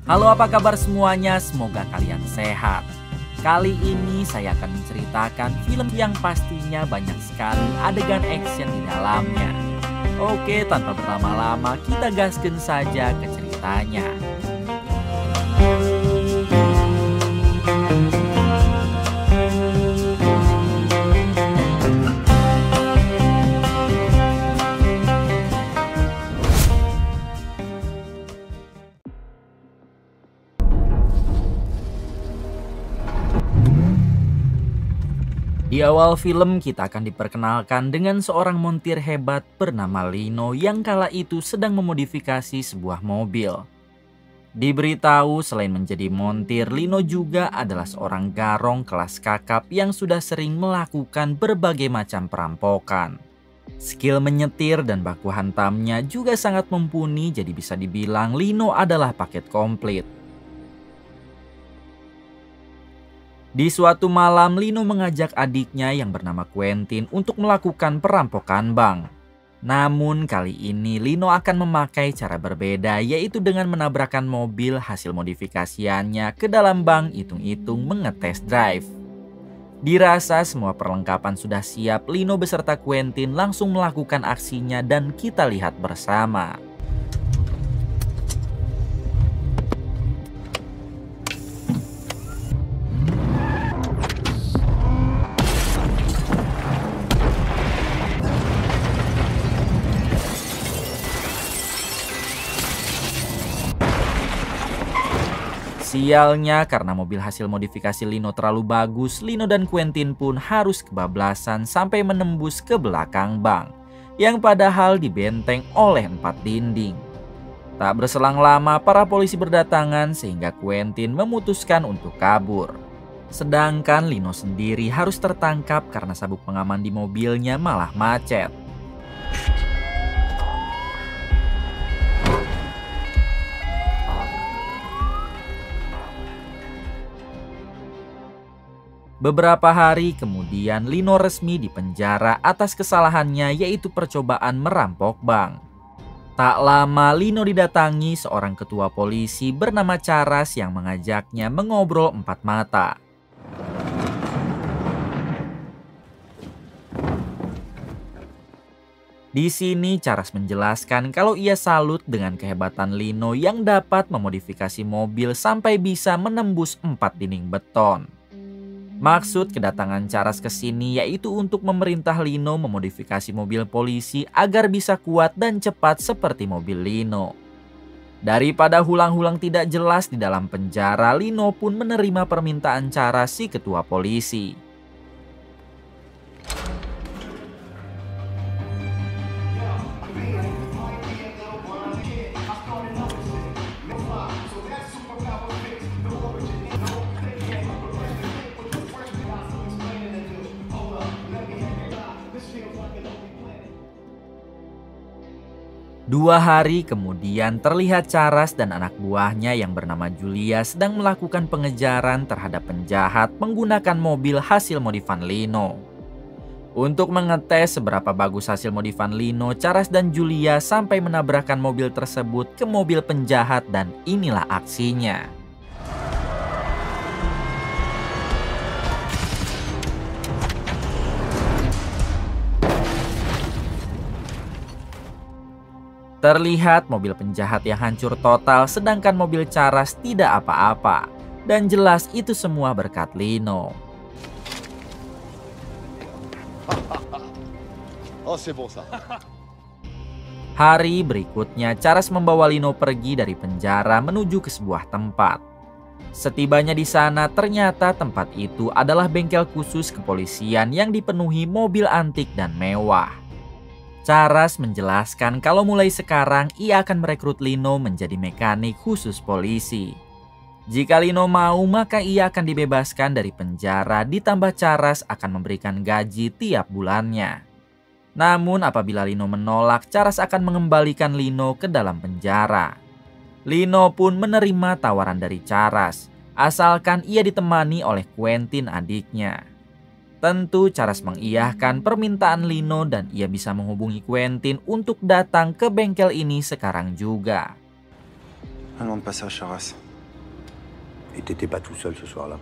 Halo, apa kabar semuanya? Semoga kalian sehat. Kali ini saya akan menceritakan film yang pastinya banyak sekali adegan action di dalamnya. Oke, tanpa berlama-lama kita gaskan saja ke ceritanya. Di awal film kita akan diperkenalkan dengan seorang montir hebat bernama Lino yang kala itu sedang memodifikasi sebuah mobil. Diberitahu selain menjadi montir, Lino juga adalah seorang garong kelas kakap yang sudah sering melakukan berbagai macam perampokan. Skill menyetir dan baku hantamnya juga sangat mumpuni, jadi bisa dibilang Lino adalah paket komplit. Di suatu malam, Lino mengajak adiknya yang bernama Quentin untuk melakukan perampokan bank. Namun kali ini Lino akan memakai cara berbeda, yaitu dengan menabrakkan mobil hasil modifikasiannya ke dalam bank hitung-hitung mengetes drive. Dirasa semua perlengkapan sudah siap, Lino beserta Quentin langsung melakukan aksinya dan kita lihat bersama. Sialnya, karena mobil hasil modifikasi Lino terlalu bagus, Lino dan Quentin pun harus kebablasan sampai menembus ke belakang bank, yang padahal dibenteng oleh 4 dinding. Tak berselang lama, para polisi berdatangan sehingga Quentin memutuskan untuk kabur. Sedangkan Lino sendiri harus tertangkap karena sabuk pengaman di mobilnya malah macet. Beberapa hari kemudian, Lino resmi dipenjara atas kesalahannya, yaitu percobaan merampok bank. Tak lama Lino didatangi seorang ketua polisi bernama Charas yang mengajaknya mengobrol 4 mata. Di sini Charas menjelaskan kalau ia salut dengan kehebatan Lino yang dapat memodifikasi mobil sampai bisa menembus 4 dinding beton. Maksud kedatangan Charas ke sini yaitu untuk memerintah Lino memodifikasi mobil polisi agar bisa kuat dan cepat seperti mobil Lino. Daripada hulang-hulang tidak jelas di dalam penjara, Lino pun menerima permintaan Charas si ketua polisi. Dua hari kemudian terlihat Charas dan anak buahnya yang bernama Julia sedang melakukan pengejaran terhadap penjahat menggunakan mobil hasil modifan Lino. Untuk mengetes seberapa bagus hasil modifan Lino, Charas dan Julia sampai menabrakkan mobil tersebut ke mobil penjahat dan inilah aksinya. Terlihat mobil penjahat yang hancur total, sedangkan mobil Charas tidak apa-apa. Dan jelas itu semua berkat Lino. Hari berikutnya, Charas membawa Lino pergi dari penjara menuju ke sebuah tempat. Setibanya di sana, ternyata tempat itu adalah bengkel khusus kepolisian yang dipenuhi mobil antik dan mewah. Charas menjelaskan kalau mulai sekarang ia akan merekrut Lino menjadi mekanik khusus polisi. Jika Lino mau, maka ia akan dibebaskan dari penjara, ditambah Charas akan memberikan gaji tiap bulannya. Namun apabila Lino menolak, Charas akan mengembalikan Lino ke dalam penjara. Lino pun menerima tawaran dari Charas, asalkan ia ditemani oleh Quentin adiknya. Tentu Charas mengiyahkan permintaan Lino dan ia bisa menghubungi Quentin untuk datang ke bengkel ini sekarang juga. Un long passage, Charas. Et t'étais pas tout seul ce soir-là.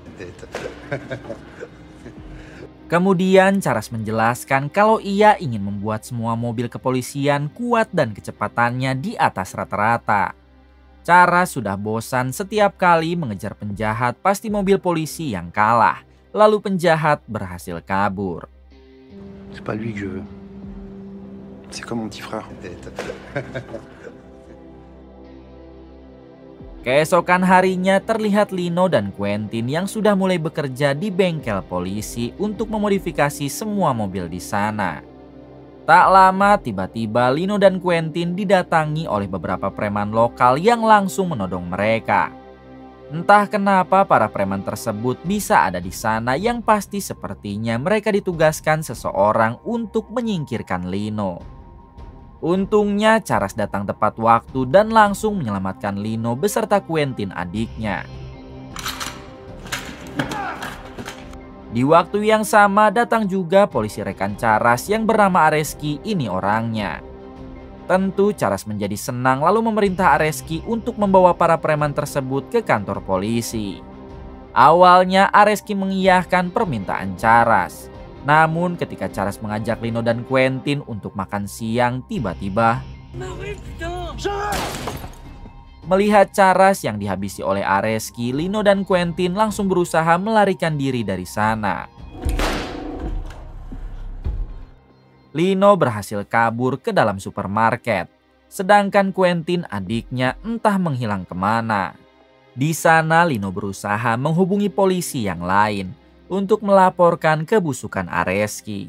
Kemudian Charles menjelaskan kalau ia ingin membuat semua mobil kepolisian kuat dan kecepatannya di atas rata-rata. Charles sudah bosan setiap kali mengejar penjahat pasti mobil polisi yang kalah, lalu penjahat berhasil kabur. C'est pas lui que je veux. C'est comme mon petit frère. Keesokan harinya terlihat Lino dan Quentin yang sudah mulai bekerja di bengkel polisi untuk memodifikasi semua mobil di sana. Tak lama tiba-tiba Lino dan Quentin didatangi oleh beberapa preman lokal yang langsung menodong mereka. Entah kenapa para preman tersebut bisa ada di sana, yang pasti sepertinya mereka ditugaskan seseorang untuk menyingkirkan Lino. Untungnya Charles datang tepat waktu dan langsung menyelamatkan Lino beserta Quentin adiknya. Di waktu yang sama datang juga polisi rekan Charles yang bernama Areski, ini orangnya. Tentu Charles menjadi senang lalu memerintah Areski untuk membawa para preman tersebut ke kantor polisi. Awalnya Areski mengiyakan permintaan Charles. Namun ketika Charles mengajak Lino dan Quentin untuk makan siang, tiba-tiba melihat Charles yang dihabisi oleh Areski, Lino dan Quentin langsung berusaha melarikan diri dari sana. Lino berhasil kabur ke dalam supermarket, sedangkan Quentin adiknya entah menghilang kemana. Di sana Lino berusaha menghubungi polisi yang lain untuk melaporkan kebusukan Areski.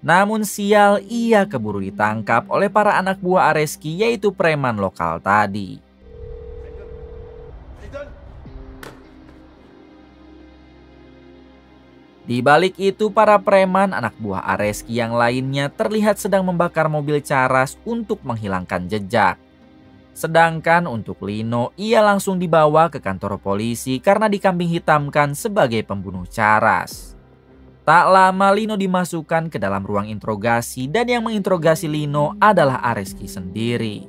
Namun sial, ia keburu ditangkap oleh para anak buah Areski, yaitu preman lokal tadi. Di balik itu, para preman anak buah Areski yang lainnya terlihat sedang membakar mobil Charles untuk menghilangkan jejak. Sedangkan untuk Lino, ia langsung dibawa ke kantor polisi karena dikambing hitamkan sebagai pembunuh Charles. Tak lama Lino dimasukkan ke dalam ruang interogasi dan yang menginterogasi Lino adalah Areski sendiri.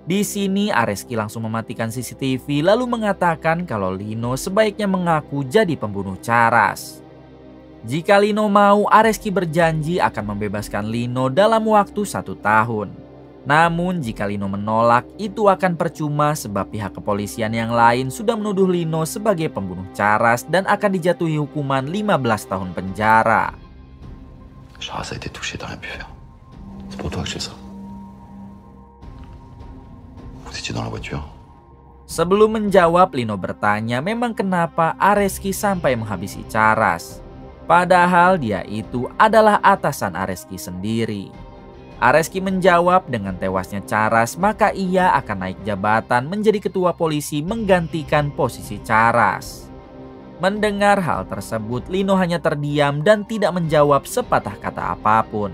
Di sini Areski langsung mematikan CCTV lalu mengatakan kalau Lino sebaiknya mengaku jadi pembunuh Charles. Jika Lino mau, Areski berjanji akan membebaskan Lino dalam waktu 1 tahun. Namun jika Lino menolak, itu akan percuma sebab pihak kepolisian yang lain sudah menuduh Lino sebagai pembunuh Charles dan akan dijatuhi hukuman 15 tahun penjara. Charles a été touché, t'as rien pu faire. C'est pour toi que je fais ça. Vous étiez dans la voiture. Sebelum menjawab, Lino bertanya memang kenapa Areski sampai menghabisi Charles. Padahal dia itu adalah atasan Areski sendiri. Areski menjawab dengan tewasnya Charles maka ia akan naik jabatan menjadi ketua polisi menggantikan posisi Charles. Mendengar hal tersebut, Lino hanya terdiam dan tidak menjawab sepatah kata apapun.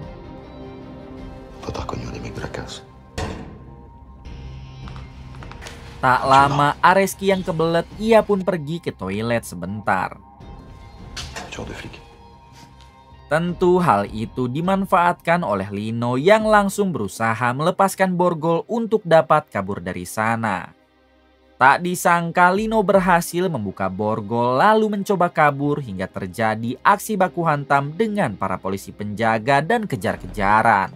Tak lama Areski yang kebelet, ia pun pergi ke toilet sebentar. Tentu hal itu dimanfaatkan oleh Lino yang langsung berusaha melepaskan borgol untuk dapat kabur dari sana. Tak disangka Lino berhasil membuka borgol lalu mencoba kabur hingga terjadi aksi baku hantam dengan para polisi penjaga dan kejar-kejaran.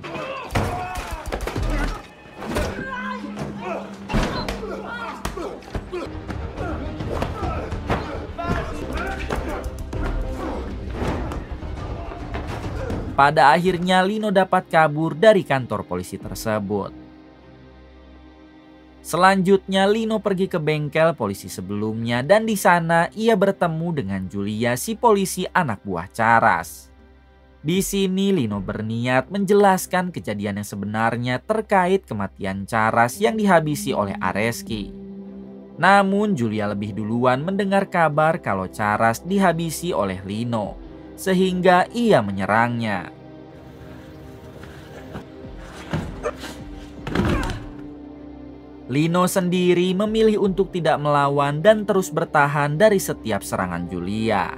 Pada akhirnya Lino dapat kabur dari kantor polisi tersebut. Selanjutnya Lino pergi ke bengkel polisi sebelumnya dan di sana ia bertemu dengan Julia, si polisi anak buah Charles. Di sini Lino berniat menjelaskan kejadian yang sebenarnya terkait kematian Charles yang dihabisi oleh Areski. Namun Julia lebih duluan mendengar kabar kalau Charles dihabisi oleh Lino, sehingga ia menyerangnya. Lino sendiri memilih untuk tidak melawan dan terus bertahan dari setiap serangan Julia.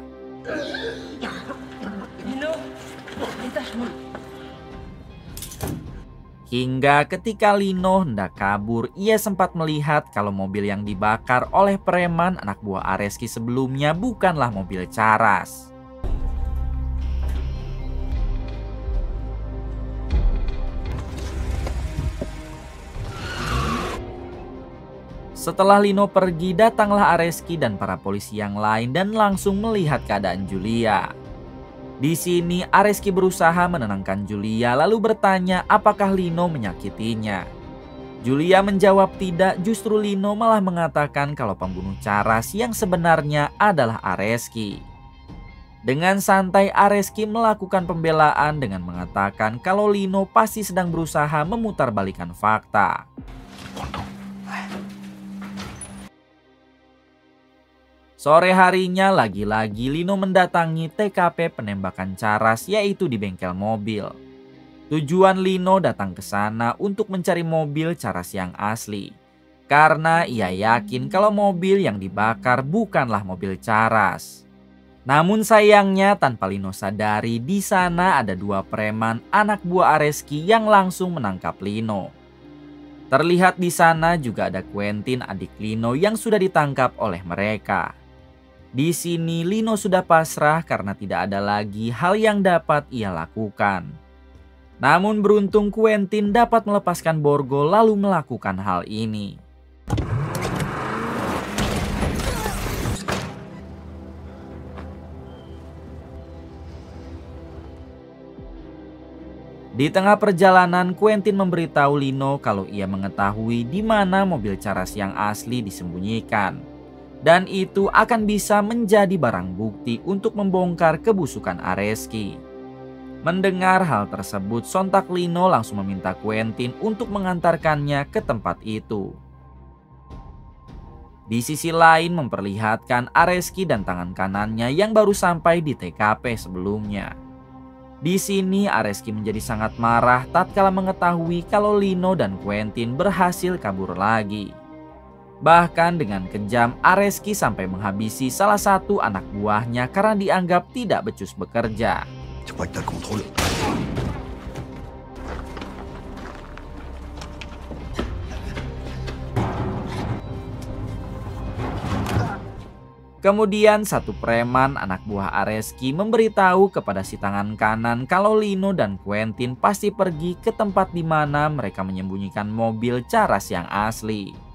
Hingga ketika Lino hendak kabur, ia sempat melihat kalau mobil yang dibakar oleh preman anak buah Areski sebelumnya bukanlah mobil Charas. Setelah Lino pergi, datanglah Areski dan para polisi yang lain dan langsung melihat keadaan Julia. Di sini Areski berusaha menenangkan Julia lalu bertanya apakah Lino menyakitinya. Julia menjawab tidak, justru Lino malah mengatakan kalau pembunuh Charas yang sebenarnya adalah Areski. Dengan santai Areski melakukan pembelaan dengan mengatakan kalau Lino pasti sedang berusaha memutarbalikkan fakta. Sore harinya lagi-lagi Lino mendatangi TKP penembakan Charas, yaitu di bengkel mobil. Tujuan Lino datang ke sana untuk mencari mobil Charas yang asli. Karena ia yakin kalau mobil yang dibakar bukanlah mobil Charas. Namun sayangnya tanpa Lino sadari, di sana ada dua preman anak buah Areski yang langsung menangkap Lino. Terlihat di sana juga ada Quentin, adik Lino, yang sudah ditangkap oleh mereka. Di sini Lino sudah pasrah karena tidak ada lagi hal yang dapat ia lakukan. Namun beruntung Quentin dapat melepaskan Borgo lalu melakukan hal ini. Di tengah perjalanan, Quentin memberitahu Lino kalau ia mengetahui di mana mobil Charas yang asli disembunyikan. Dan itu akan bisa menjadi barang bukti untuk membongkar kebusukan Areski. Mendengar hal tersebut, sontak Lino langsung meminta Quentin untuk mengantarkannya ke tempat itu. Di sisi lain memperlihatkan Areski dan tangan kanannya yang baru sampai di TKP sebelumnya. Di sini Areski menjadi sangat marah tatkala mengetahui kalau Lino dan Quentin berhasil kabur lagi. Bahkan dengan kejam, Areski sampai menghabisi salah satu anak buahnya karena dianggap tidak becus bekerja. Kemudian satu preman anak buah Areski memberitahu kepada si tangan kanan kalau Lino dan Quentin pasti pergi ke tempat di mana mereka menyembunyikan mobil Charas yang asli.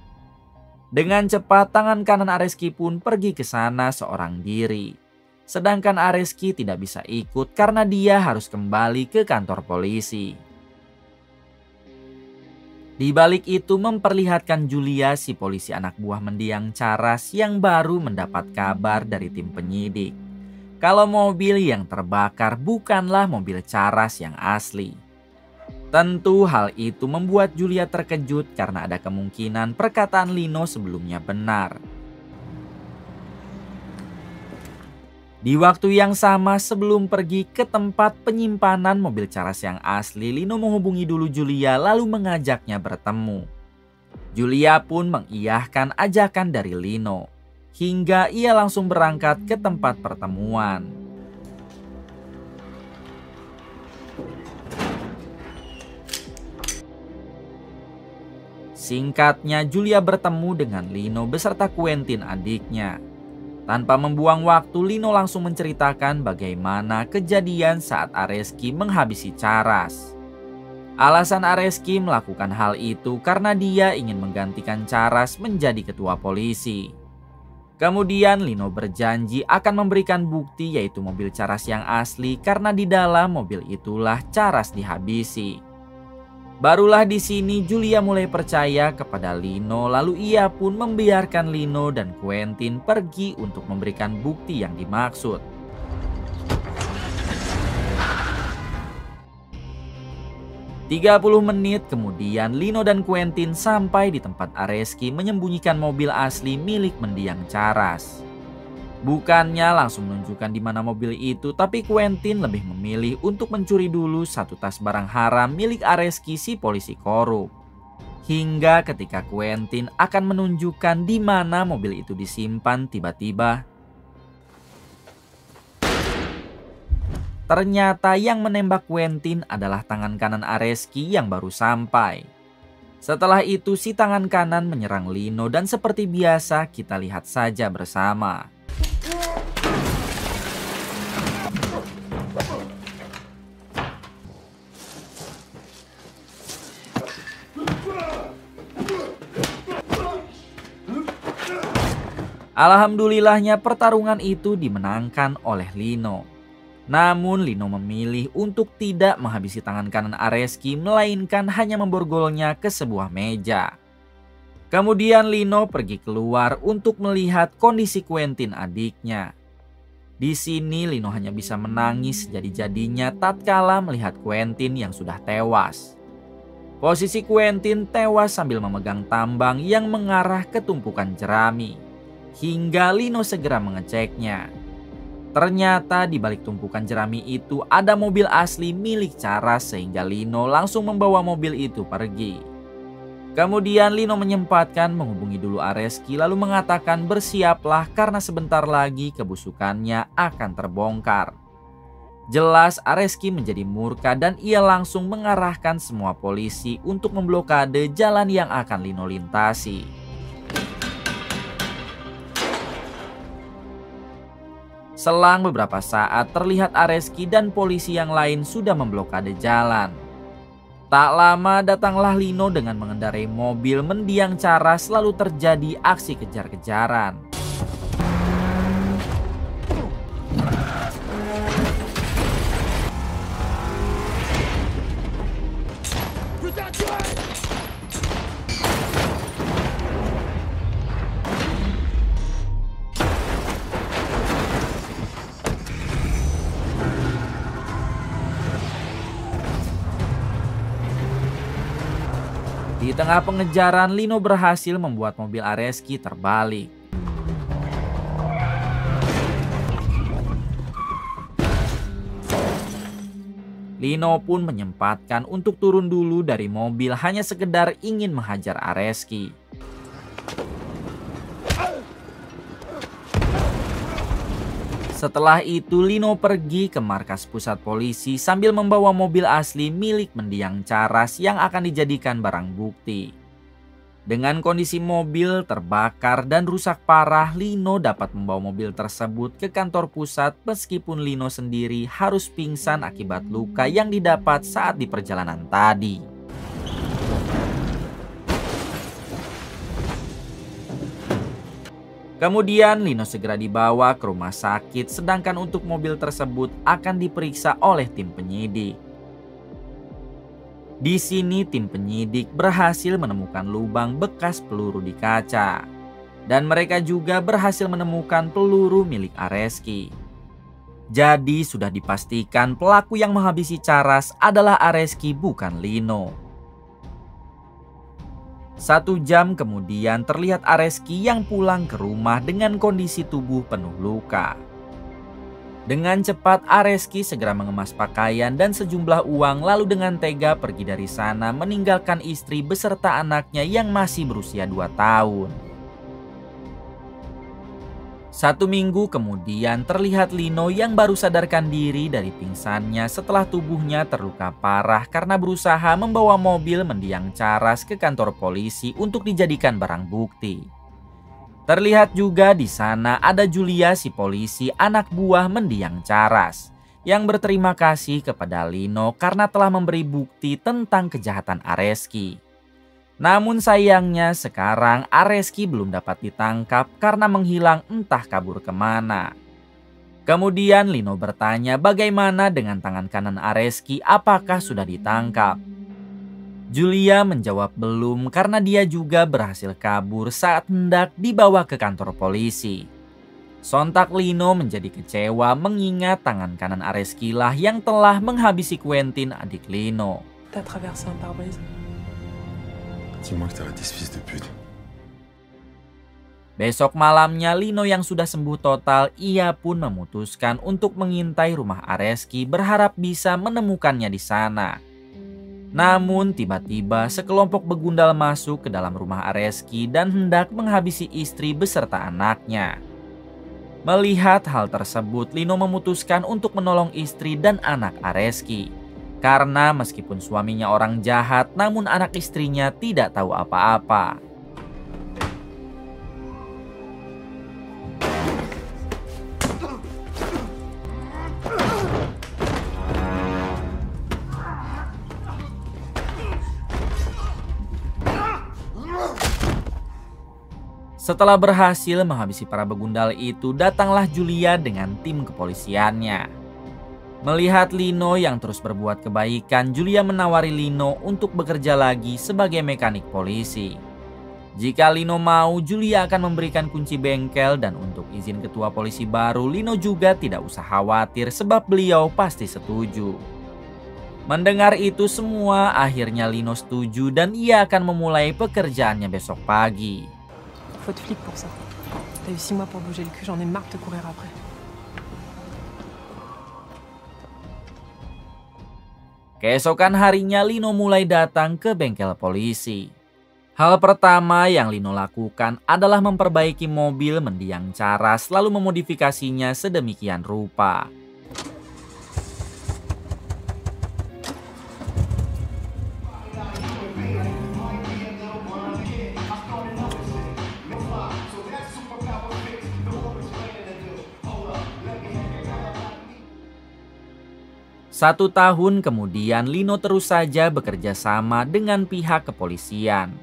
Dengan cepat tangan kanan Areski pun pergi ke sana seorang diri. Sedangkan Areski tidak bisa ikut karena dia harus kembali ke kantor polisi. Di balik itu memperlihatkan Julia, si polisi anak buah mendiang Charas yang baru mendapat kabar dari tim penyidik kalau mobil yang terbakar bukanlah mobil Charas yang asli. Tentu hal itu membuat Julia terkejut karena ada kemungkinan perkataan Lino sebelumnya benar. Di waktu yang sama sebelum pergi ke tempat penyimpanan mobil Charas yang asli, Lino menghubungi dulu Julia lalu mengajaknya bertemu. Julia pun mengiyahkan ajakan dari Lino, hingga ia langsung berangkat ke tempat pertemuan. Singkatnya, Julia bertemu dengan Lino beserta Quentin adiknya. Tanpa membuang waktu, Lino langsung menceritakan bagaimana kejadian saat Areski menghabisi Charas. Alasan Areski melakukan hal itu karena dia ingin menggantikan Charas menjadi ketua polisi. Kemudian Lino berjanji akan memberikan bukti yaitu mobil Charas yang asli karena di dalam mobil itulah Charas dihabisi. Barulah di sini Julia mulai percaya kepada Lino, lalu ia pun membiarkan Lino dan Quentin pergi untuk memberikan bukti yang dimaksud. Tiga 30 menit kemudian Lino dan Quentin sampai di tempat Areski menyembunyikan mobil asli milik mendiang Charas. Bukannya langsung menunjukkan di mana mobil itu, tapi Quentin lebih memilih untuk mencuri dulu satu tas barang haram milik Areski, si polisi korup. Hingga ketika Quentin akan menunjukkan di mana mobil itu disimpan, tiba-tiba Ternyata yang menembak Quentin adalah tangan kanan Areski yang baru sampai. Setelah itu si tangan kanan menyerang Lino dan seperti biasa kita lihat saja bersama. Alhamdulillahnya pertarungan itu dimenangkan oleh Lino. Namun Lino memilih untuk tidak menghabisi tangan kanan Areski, melainkan hanya memborgolnya ke sebuah meja. Kemudian Lino pergi keluar untuk melihat kondisi Quentin adiknya. Di sini Lino hanya bisa menangis jadi-jadinya tatkala melihat Quentin yang sudah tewas. Posisi Quentin tewas sambil memegang tambang yang mengarah ke tumpukan jerami. Hingga Lino segera mengeceknya. Ternyata di balik tumpukan jerami itu ada mobil asli milik Charas sehingga Lino langsung membawa mobil itu pergi. Kemudian Lino menyempatkan menghubungi dulu Areski lalu mengatakan bersiaplah karena sebentar lagi kebusukannya akan terbongkar. Jelas Areski menjadi murka dan ia langsung mengarahkan semua polisi untuk memblokade jalan yang akan Lino lintasi. Selang beberapa saat terlihat Areski dan polisi yang lain sudah memblokade jalan. Tak lama datanglah Lino dengan mengendarai mobil mendiang Charas lalu terjadi aksi kejar-kejaran. Di tengah pengejaran, Lino berhasil membuat mobil Areski terbalik. Lino pun menyempatkan untuk turun dulu dari mobil hanya sekedar ingin menghajar Areski. Setelah itu Lino pergi ke markas pusat polisi sambil membawa mobil asli milik mendiang Charas yang akan dijadikan barang bukti. Dengan kondisi mobil terbakar dan rusak parah, Lino dapat membawa mobil tersebut ke kantor pusat meskipun Lino sendiri harus pingsan akibat luka yang didapat saat di perjalanan tadi. Kemudian Lino segera dibawa ke rumah sakit sedangkan untuk mobil tersebut akan diperiksa oleh tim penyidik. Di sini tim penyidik berhasil menemukan lubang bekas peluru di kaca. Dan mereka juga berhasil menemukan peluru milik Areski. Jadi sudah dipastikan pelaku yang menghabisi Charas adalah Areski bukan Lino. 1 jam kemudian terlihat Areski yang pulang ke rumah dengan kondisi tubuh penuh luka. Dengan cepat Areski segera mengemas pakaian dan sejumlah uang lalu dengan tega pergi dari sana meninggalkan istri beserta anaknya yang masih berusia 2 tahun. 1 minggu kemudian terlihat Lino yang baru sadarkan diri dari pingsannya setelah tubuhnya terluka parah karena berusaha membawa mobil mendiang Charas ke kantor polisi untuk dijadikan barang bukti. Terlihat juga di sana ada Julia si polisi anak buah mendiang Charas yang berterima kasih kepada Lino karena telah memberi bukti tentang kejahatan Areski. Namun sayangnya sekarang Areski belum dapat ditangkap karena menghilang entah kabur kemana. Kemudian Lino bertanya bagaimana dengan tangan kanan Areski, apakah sudah ditangkap? Julia menjawab belum karena dia juga berhasil kabur saat hendak dibawa ke kantor polisi. Sontak Lino menjadi kecewa mengingat tangan kanan Areski lah yang telah menghabisi Quentin adik Lino. T'as traversé un pare-brise. Dis-moi que t'as raté ce fils de pute. Besok malamnya Lino yang sudah sembuh total, ia pun memutuskan untuk mengintai rumah Areski berharap bisa menemukannya di sana. Namun tiba-tiba sekelompok begundal masuk ke dalam rumah Areski dan hendak menghabisi istri beserta anaknya. Melihat hal tersebut, Lino memutuskan untuk menolong istri dan anak Areski. Karena meskipun suaminya orang jahat, namun anak istrinya tidak tahu apa-apa. Setelah berhasil menghabisi para begundal itu, datanglah Julia dengan tim kepolisiannya. Melihat Lino yang terus berbuat kebaikan, Julia menawari Lino untuk bekerja lagi sebagai mekanik polisi. Jika Lino mau, Julia akan memberikan kunci bengkel, dan untuk izin ketua polisi baru, Lino juga tidak usah khawatir sebab beliau pasti setuju. Mendengar itu semua, akhirnya Lino setuju dan ia akan memulai pekerjaannya besok pagi. Faut de flic pour ça. T'as eu 6 mois pour bouger le cul, j'en ai marre de te courir après. Keesokan harinya Lino mulai datang ke bengkel polisi. Hal pertama yang Lino lakukan adalah memperbaiki mobil mendiang cara, selalu memodifikasinya sedemikian rupa. Satu tahun kemudian, Lino terus saja bekerja sama dengan pihak kepolisian.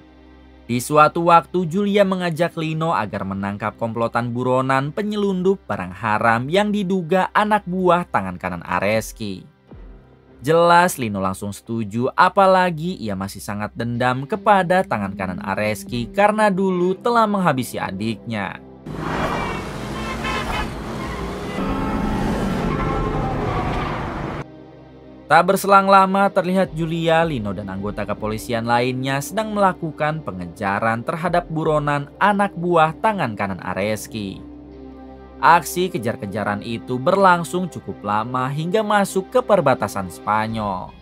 Di suatu waktu, Julia mengajak Lino agar menangkap komplotan buronan penyelundup barang haram yang diduga anak buah tangan kanan Areski. Jelas Lino langsung setuju, apalagi ia masih sangat dendam kepada tangan kanan Areski karena dulu telah menghabisi adiknya. Tak berselang lama, terlihat Julia, Lino, dan anggota kepolisian lainnya sedang melakukan pengejaran terhadap buronan anak buah tangan kanan Areski. Aksi kejar-kejaran itu berlangsung cukup lama hingga masuk ke perbatasan Spanyol.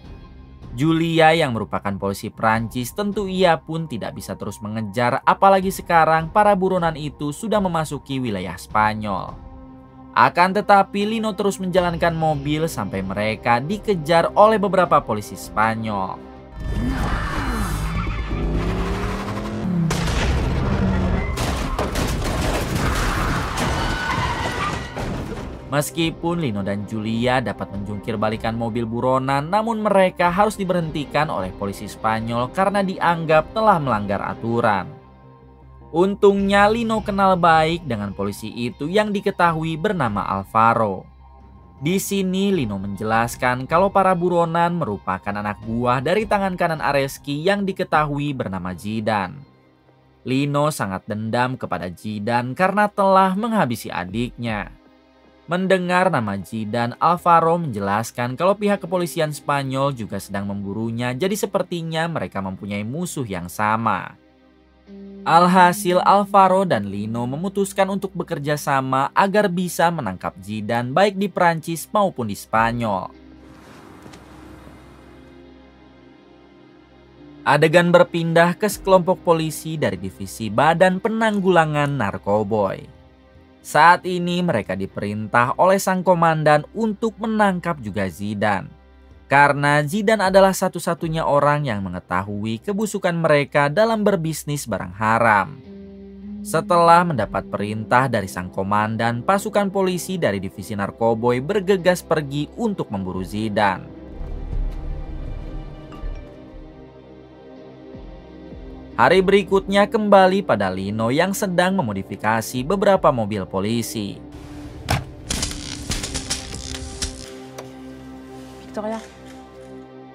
Julia yang merupakan polisi Prancis, tentu ia pun tidak bisa terus mengejar, apalagi sekarang para buronan itu sudah memasuki wilayah Spanyol. Akan tetapi Lino terus menjalankan mobil sampai mereka dikejar oleh beberapa polisi Spanyol. Meskipun Lino dan Julia dapat menjungkir balikan mobil buronan, namun mereka harus diberhentikan oleh polisi Spanyol karena dianggap telah melanggar aturan. Untungnya Lino kenal baik dengan polisi itu yang diketahui bernama Alvaro. Di sini Lino menjelaskan kalau para buronan merupakan anak buah dari tangan kanan Areski yang diketahui bernama Jidan. Lino sangat dendam kepada Jidan karena telah menghabisi adiknya. Mendengar nama Jidan, Alvaro menjelaskan kalau pihak kepolisian Spanyol juga sedang memburunya, jadi sepertinya mereka mempunyai musuh yang sama. Alhasil Alvaro dan Lino memutuskan untuk bekerja sama agar bisa menangkap Jidan baik di Prancis maupun di Spanyol. Adegan berpindah ke sekelompok polisi dari divisi Badan Penanggulangan Narkoboy. Saat ini mereka diperintah oleh sang komandan untuk menangkap juga Jidan. Karena Jidan adalah satu-satunya orang yang mengetahui kebusukan mereka dalam berbisnis barang haram. Setelah mendapat perintah dari sang komandan, pasukan polisi dari divisi Narkoboy bergegas pergi untuk memburu Jidan. Hari berikutnya kembali pada Lino yang sedang memodifikasi beberapa mobil polisi. Victoria.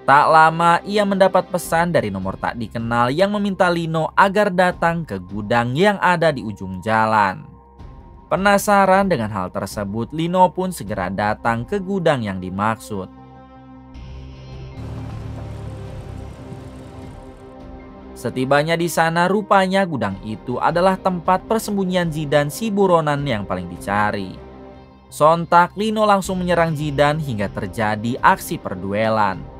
Tak lama ia mendapat pesan dari nomor tak dikenal yang meminta Lino agar datang ke gudang yang ada di ujung jalan. Penasaran dengan hal tersebut, Lino pun segera datang ke gudang yang dimaksud. Setibanya di sana, rupanya gudang itu adalah tempat persembunyian Jidan, si buronan yang paling dicari. Sontak Lino langsung menyerang Jidan hingga terjadi aksi perduelan.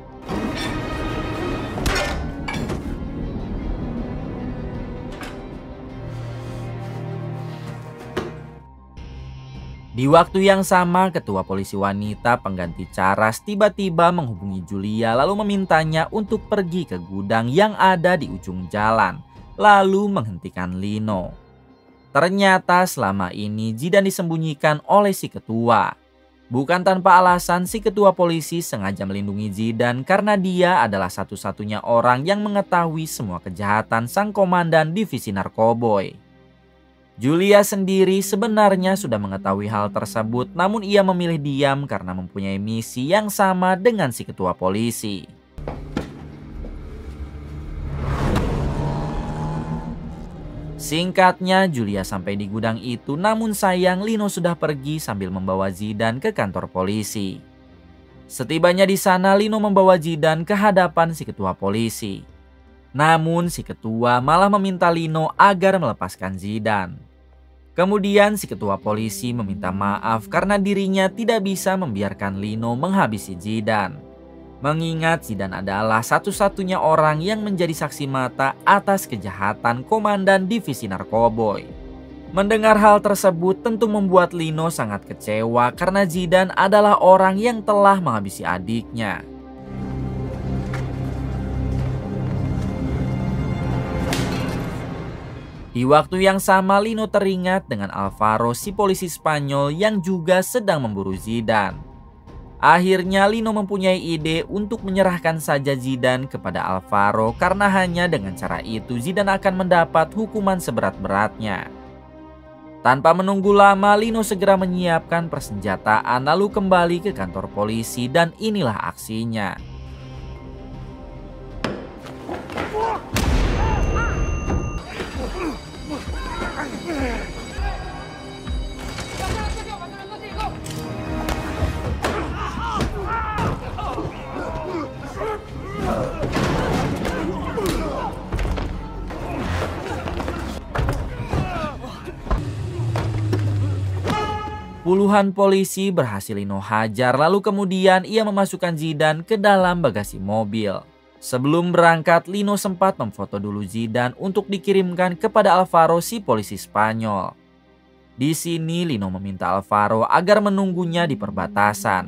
Di waktu yang sama, ketua polisi wanita pengganti Charles tiba-tiba menghubungi Julia lalu memintanya untuk pergi ke gudang yang ada di ujung jalan, lalu menghentikan Lino. Ternyata selama ini Zidane disembunyikan oleh si ketua. Bukan tanpa alasan, si ketua polisi sengaja melindungi Zidane karena dia adalah satu-satunya orang yang mengetahui semua kejahatan sang komandan divisi narkoboy. Julia sendiri sebenarnya sudah mengetahui hal tersebut, namun ia memilih diam karena mempunyai misi yang sama dengan si ketua polisi. Singkatnya, Julia sampai di gudang itu, namun sayang Lino sudah pergi sambil membawa Zidane ke kantor polisi. Setibanya di sana, Lino membawa Zidane ke hadapan si ketua polisi. Namun si ketua malah meminta Lino agar melepaskan Zidane. Kemudian si ketua polisi meminta maaf karena dirinya tidak bisa membiarkan Lino menghabisi Zidane. Mengingat Zidane adalah satu-satunya orang yang menjadi saksi mata atas kejahatan komandan divisi narkoboy. Mendengar hal tersebut tentu membuat Lino sangat kecewa karena Zidane adalah orang yang telah menghabisi adiknya. Di waktu yang sama, Lino teringat dengan Alvaro, si polisi Spanyol yang juga sedang memburu Zidane. Akhirnya Lino mempunyai ide untuk menyerahkan saja Zidane kepada Alvaro karena hanya dengan cara itu Zidane akan mendapat hukuman seberat-beratnya. Tanpa menunggu lama, Lino segera menyiapkan persenjataan lalu kembali ke kantor polisi dan inilah aksinya. Puluhan polisi berhasil Lino hajar lalu kemudian ia memasukkan Zidane ke dalam bagasi mobil. Sebelum berangkat, Lino sempat memfoto dulu Zidane untuk dikirimkan kepada Alvaro, si polisi Spanyol. Di sini Lino meminta Alvaro agar menunggunya di perbatasan.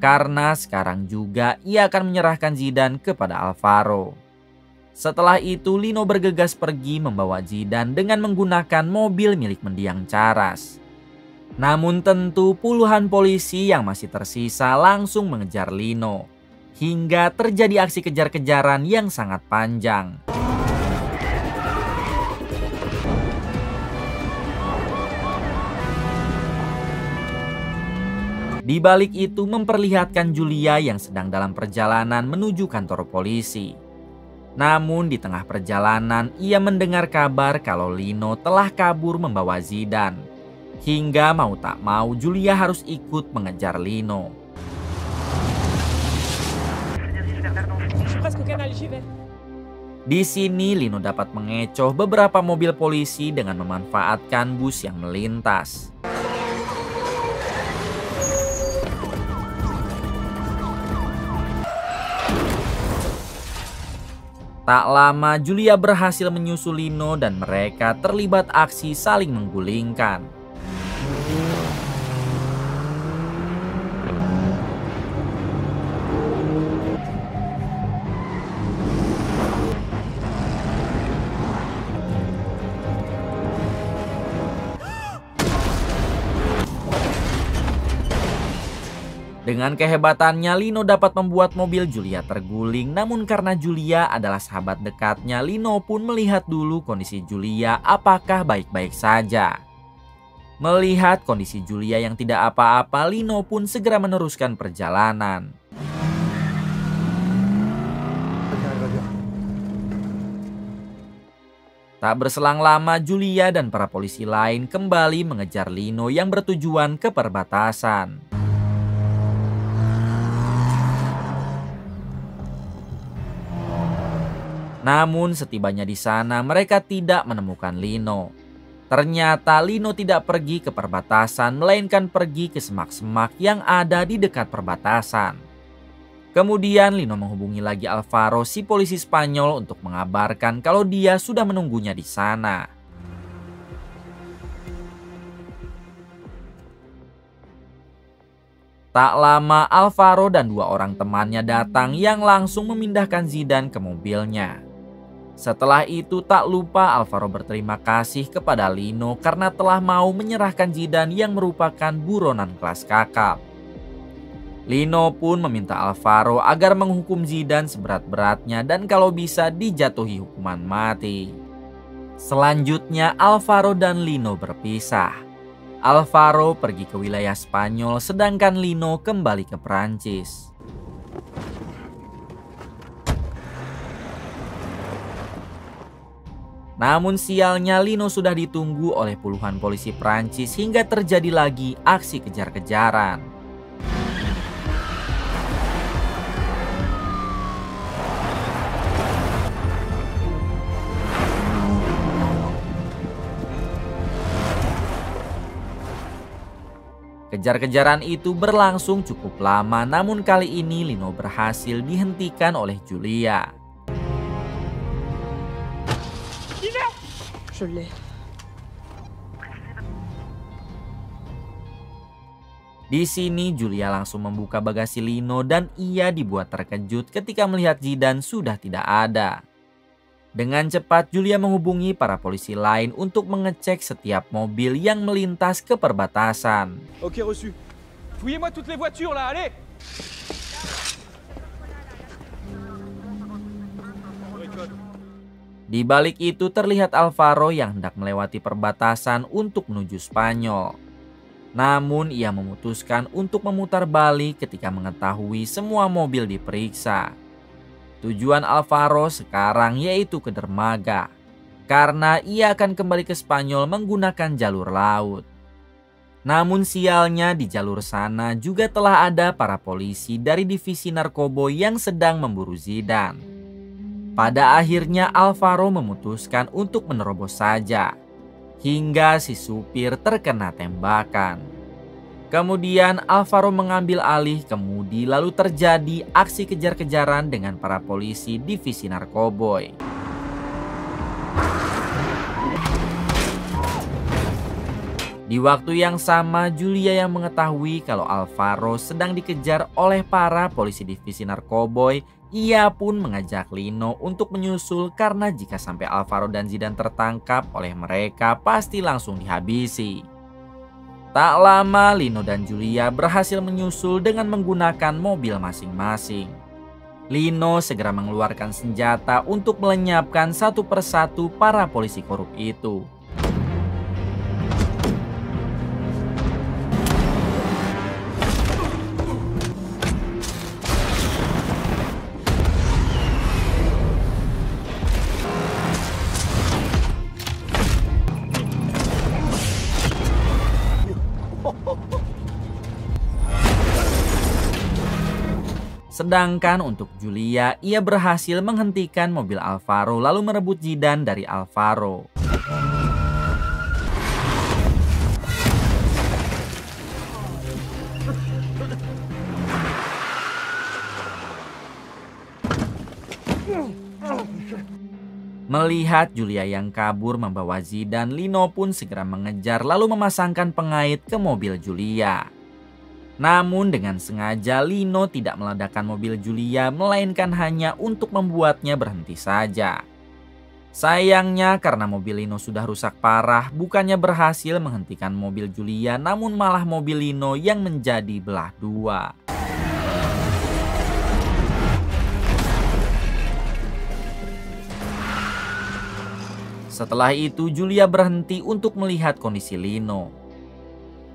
Karena sekarang juga ia akan menyerahkan Zidane kepada Alvaro. Setelah itu Lino bergegas pergi membawa Zidane dengan menggunakan mobil milik mendiang Charles. Namun tentu puluhan polisi yang masih tersisa langsung mengejar Lino. Hingga terjadi aksi kejar-kejaran yang sangat panjang. Di balik itu memperlihatkan Julia yang sedang dalam perjalanan menuju kantor polisi. Namun di tengah perjalanan ia mendengar kabar kalau Lino telah kabur membawa Zidane. Hingga mau tak mau Julia harus ikut mengejar Lino. Di sini Lino dapat mengecoh beberapa mobil polisi dengan memanfaatkan bus yang melintas. Tak lama Julia berhasil menyusul Lino dan mereka terlibat aksi saling menggulingkan. Dengan kehebatannya, Lino dapat membuat mobil Julia terguling. Namun karena Julia adalah sahabat dekatnya, Lino pun melihat dulu kondisi Julia apakah baik-baik saja. Melihat kondisi Julia yang tidak apa-apa, Lino pun segera meneruskan perjalanan. Tak berselang lama, Julia dan para polisi lain kembali mengejar Lino yang bertujuan ke perbatasan. Namun setibanya di sana mereka tidak menemukan Lino. Ternyata Lino tidak pergi ke perbatasan melainkan pergi ke semak-semak yang ada di dekat perbatasan. Kemudian Lino menghubungi lagi Alvaro, si polisi Spanyol untuk mengabarkan kalau dia sudah menunggunya di sana. Tak lama Alvaro dan 2 orang temannya datang yang langsung memindahkan Zidane ke mobilnya. Setelah itu tak lupa Alvaro berterima kasih kepada Lino karena telah mau menyerahkan Zidane yang merupakan buronan kelas kakap. Lino pun meminta Alvaro agar menghukum Zidane seberat-beratnya dan kalau bisa dijatuhi hukuman mati. Selanjutnya Alvaro dan Lino berpisah. Alvaro pergi ke wilayah Spanyol sedangkan Lino kembali ke Perancis. Namun sialnya Lino sudah ditunggu oleh puluhan polisi Prancis hingga terjadi lagi aksi kejar-kejaran. Kejar-kejaran itu berlangsung cukup lama, namun kali ini Lino berhasil dihentikan oleh Julia. Je l'ai. Di sini Julia langsung membuka bagasi Lino dan ia dibuat terkejut ketika melihat Zidane sudah tidak ada. Dengan cepat Julia menghubungi para polisi lain untuk mengecek setiap mobil yang melintas ke perbatasan. Ok, reçu. Fouillez-moi toutes les voitures là, allez! Di balik itu terlihat Alvaro yang hendak melewati perbatasan untuk menuju Spanyol. Namun ia memutuskan untuk memutar balik ketika mengetahui semua mobil diperiksa. Tujuan Alvaro sekarang yaitu ke dermaga, karena ia akan kembali ke Spanyol menggunakan jalur laut. Namun sialnya di jalur sana juga telah ada para polisi dari divisi narkoboy yang sedang memburu Zidane. Pada akhirnya Alvaro memutuskan untuk menerobos saja, hingga si supir terkena tembakan. Kemudian Alvaro mengambil alih kemudi lalu terjadi aksi kejar-kejaran dengan para polisi divisi narkoboy. Di waktu yang sama Julia yang mengetahui kalau Alvaro sedang dikejar oleh para polisi divisi narkoboy, ia pun mengajak Lino untuk menyusul karena jika sampai Alvaro dan Zidane tertangkap oleh mereka pasti langsung dihabisi. Tak lama Lino dan Julia berhasil menyusul dengan menggunakan mobil masing-masing. Lino segera mengeluarkan senjata untuk melenyapkan satu persatu para polisi korup itu. Sedangkan untuk Julia, ia berhasil menghentikan mobil Alvaro lalu merebut Zidane dari Alvaro. Melihat Julia yang kabur membawa Zidane, Lino pun segera mengejar lalu memasangkan pengait ke mobil Julia. Namun dengan sengaja Lino tidak meledakkan mobil Julia melainkan hanya untuk membuatnya berhenti saja. Sayangnya karena mobil Lino sudah rusak parah, bukannya berhasil menghentikan mobil Julia namun malah mobil Lino yang menjadi belah dua. Setelah itu Julia berhenti untuk melihat kondisi Lino.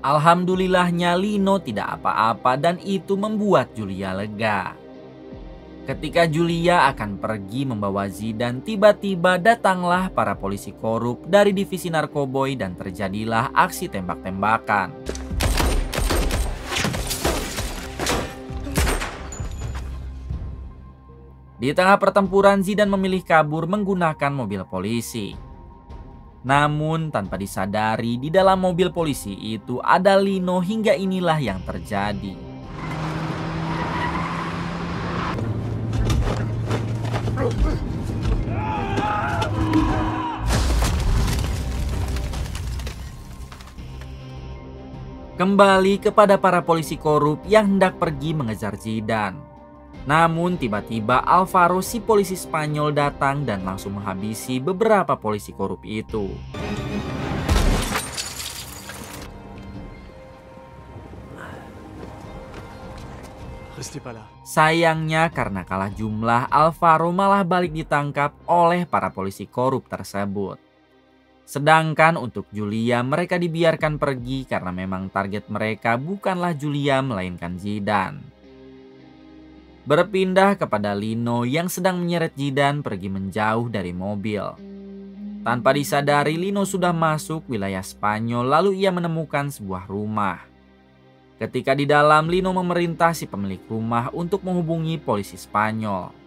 Alhamdulillahnya Lino tidak apa-apa dan itu membuat Julia lega. Ketika Julia akan pergi membawa Zidane, tiba-tiba datanglah para polisi korup dari divisi narkoboy dan terjadilah aksi tembak-tembakan. Di tengah pertempuran Zidane memilih kabur menggunakan mobil polisi. Namun tanpa disadari di dalam mobil polisi itu ada Lino hingga inilah yang terjadi. Kembali kepada para polisi korup yang hendak pergi mengejar Zidane. Namun tiba-tiba Alvaro, si polisi Spanyol, datang dan langsung menghabisi beberapa polisi korup itu. Sayangnya karena kalah jumlah, Alvaro malah balik ditangkap oleh para polisi korup tersebut. Sedangkan untuk Julia, mereka dibiarkan pergi karena memang target mereka bukanlah Julia melainkan Zidane. Berpindah kepada Lino yang sedang menyeret Zidane pergi menjauh dari mobil. Tanpa disadari, Lino sudah masuk wilayah Spanyol lalu ia menemukan sebuah rumah. Ketika di dalam, Lino memerintah si pemilik rumah untuk menghubungi polisi Spanyol.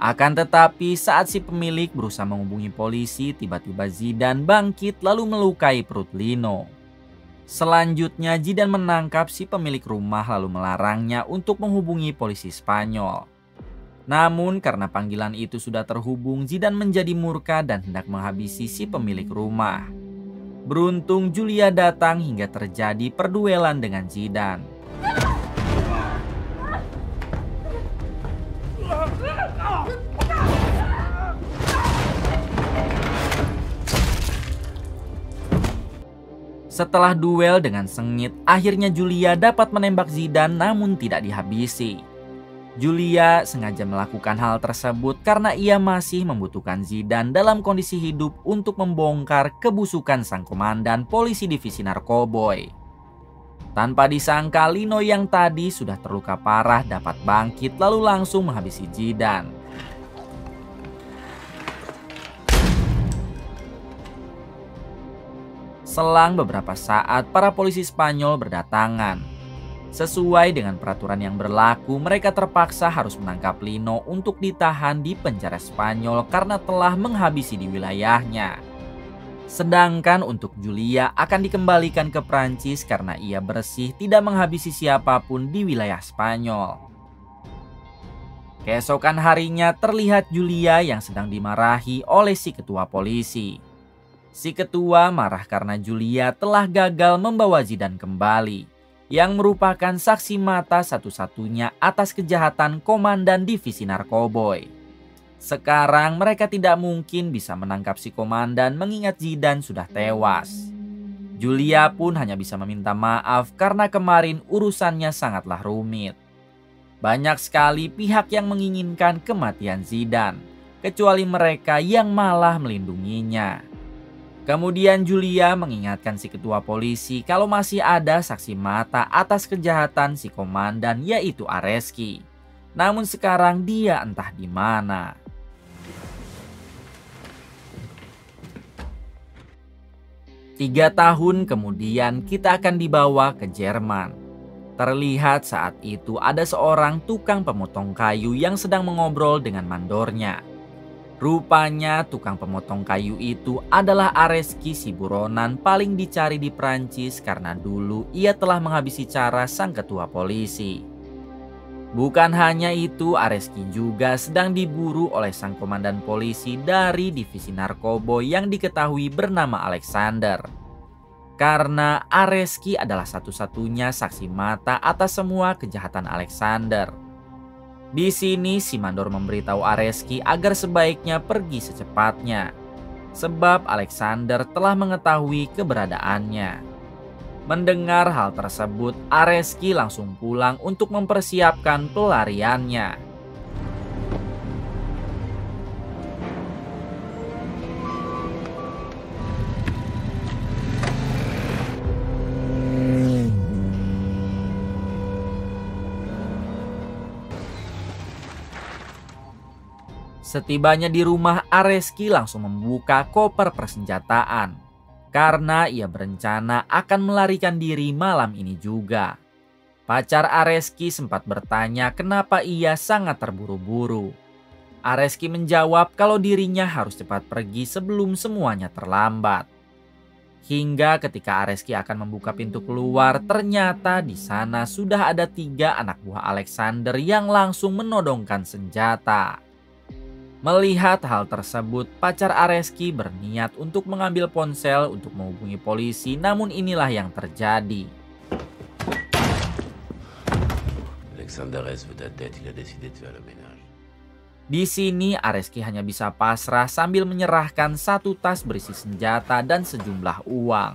Akan tetapi saat si pemilik berusaha menghubungi polisi, tiba-tiba Zidane bangkit lalu melukai perut Lino. Selanjutnya Zidane menangkap si pemilik rumah lalu melarangnya untuk menghubungi polisi Spanyol. Namun karena panggilan itu sudah terhubung, Zidane menjadi murka dan hendak menghabisi si pemilik rumah. Beruntung Julia datang hingga terjadi perduelan dengan Zidane. Setelah duel dengan sengit, akhirnya Julia dapat menembak Zidane namun tidak dihabisi. Julia sengaja melakukan hal tersebut karena ia masih membutuhkan Zidane dalam kondisi hidup untuk membongkar kebusukan sang komandan polisi divisi Narkoboy. Tanpa disangka, Lino yang tadi sudah terluka parah dapat bangkit lalu langsung menghabisi Zidane. Selang beberapa saat, para polisi Spanyol berdatangan. Sesuai dengan peraturan yang berlaku, mereka terpaksa harus menangkap Lino untuk ditahan di penjara Spanyol karena telah menghabisi di wilayahnya. Sedangkan untuk Julia akan dikembalikan ke Prancis karena ia bersih tidak menghabisi siapapun di wilayah Spanyol. Keesokan harinya terlihat Julia yang sedang dimarahi oleh si ketua polisi. Si ketua marah karena Julia telah gagal membawa Zidane kembali, yang merupakan saksi mata satu-satunya atas kejahatan komandan divisi Narkoboy. Sekarang mereka tidak mungkin bisa menangkap si komandan mengingat Zidane sudah tewas. Julia pun hanya bisa meminta maaf karena kemarin urusannya sangatlah rumit. Banyak sekali pihak yang menginginkan kematian Zidane, kecuali mereka yang malah melindunginya. Kemudian Julia mengingatkan si ketua polisi kalau masih ada saksi mata atas kejahatan si komandan yaitu Areski. Namun sekarang dia entah di mana. Tiga tahun kemudian kita akan dibawa ke Jerman. Terlihat saat itu ada seorang tukang pemotong kayu yang sedang mengobrol dengan mandornya. Rupanya tukang pemotong kayu itu adalah Areski, si buronan paling dicari di Prancis karena dulu ia telah menghabisi cara sang ketua polisi. Bukan hanya itu, Areski juga sedang diburu oleh sang komandan polisi dari divisi Narkoboy yang diketahui bernama Alexander. Karena Areski adalah satu-satunya saksi mata atas semua kejahatan Alexander. Di sini si mandor memberitahu Areski agar sebaiknya pergi secepatnya, sebab Alexander telah mengetahui keberadaannya. Mendengar hal tersebut, Areski langsung pulang untuk mempersiapkan pelariannya. Setibanya di rumah, Areski langsung membuka koper persenjataan karena ia berencana akan melarikan diri malam ini juga. Pacar Areski sempat bertanya kenapa ia sangat terburu-buru. Areski menjawab kalau dirinya harus cepat pergi sebelum semuanya terlambat. Hingga ketika Areski akan membuka pintu keluar, ternyata di sana sudah ada 3 anak buah Alexander yang langsung menodongkan senjata. Melihat hal tersebut, pacar Areski berniat untuk mengambil ponsel untuk menghubungi polisi, namun inilah yang terjadi. Alexander S veut ta tête, il a décidé de faire le ménage. Di sini Areski hanya bisa pasrah sambil menyerahkan satu tas berisi senjata dan sejumlah uang.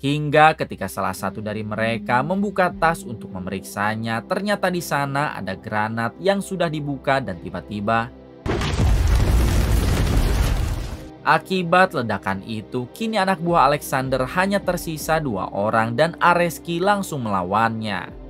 Hingga ketika salah satu dari mereka membuka tas untuk memeriksanya, ternyata di sana ada granat yang sudah dibuka dan tiba-tiba akibat ledakan itu, kini anak buah Alexander hanya tersisa 2 orang dan Areski langsung melawannya.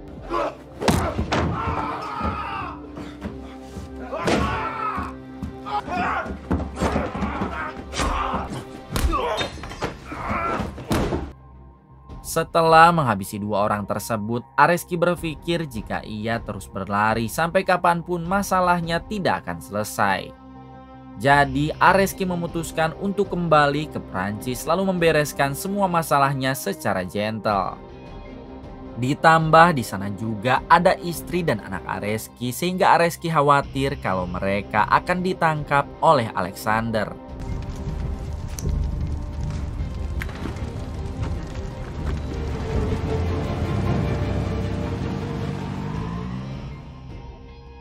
Setelah menghabisi 2 orang tersebut, Areski berpikir jika ia terus berlari sampai kapanpun masalahnya tidak akan selesai. Jadi Areski memutuskan untuk kembali ke Prancis lalu membereskan semua masalahnya secara gentle. Ditambah di sana juga ada istri dan anak Areski sehingga Areski khawatir kalau mereka akan ditangkap oleh Alexander.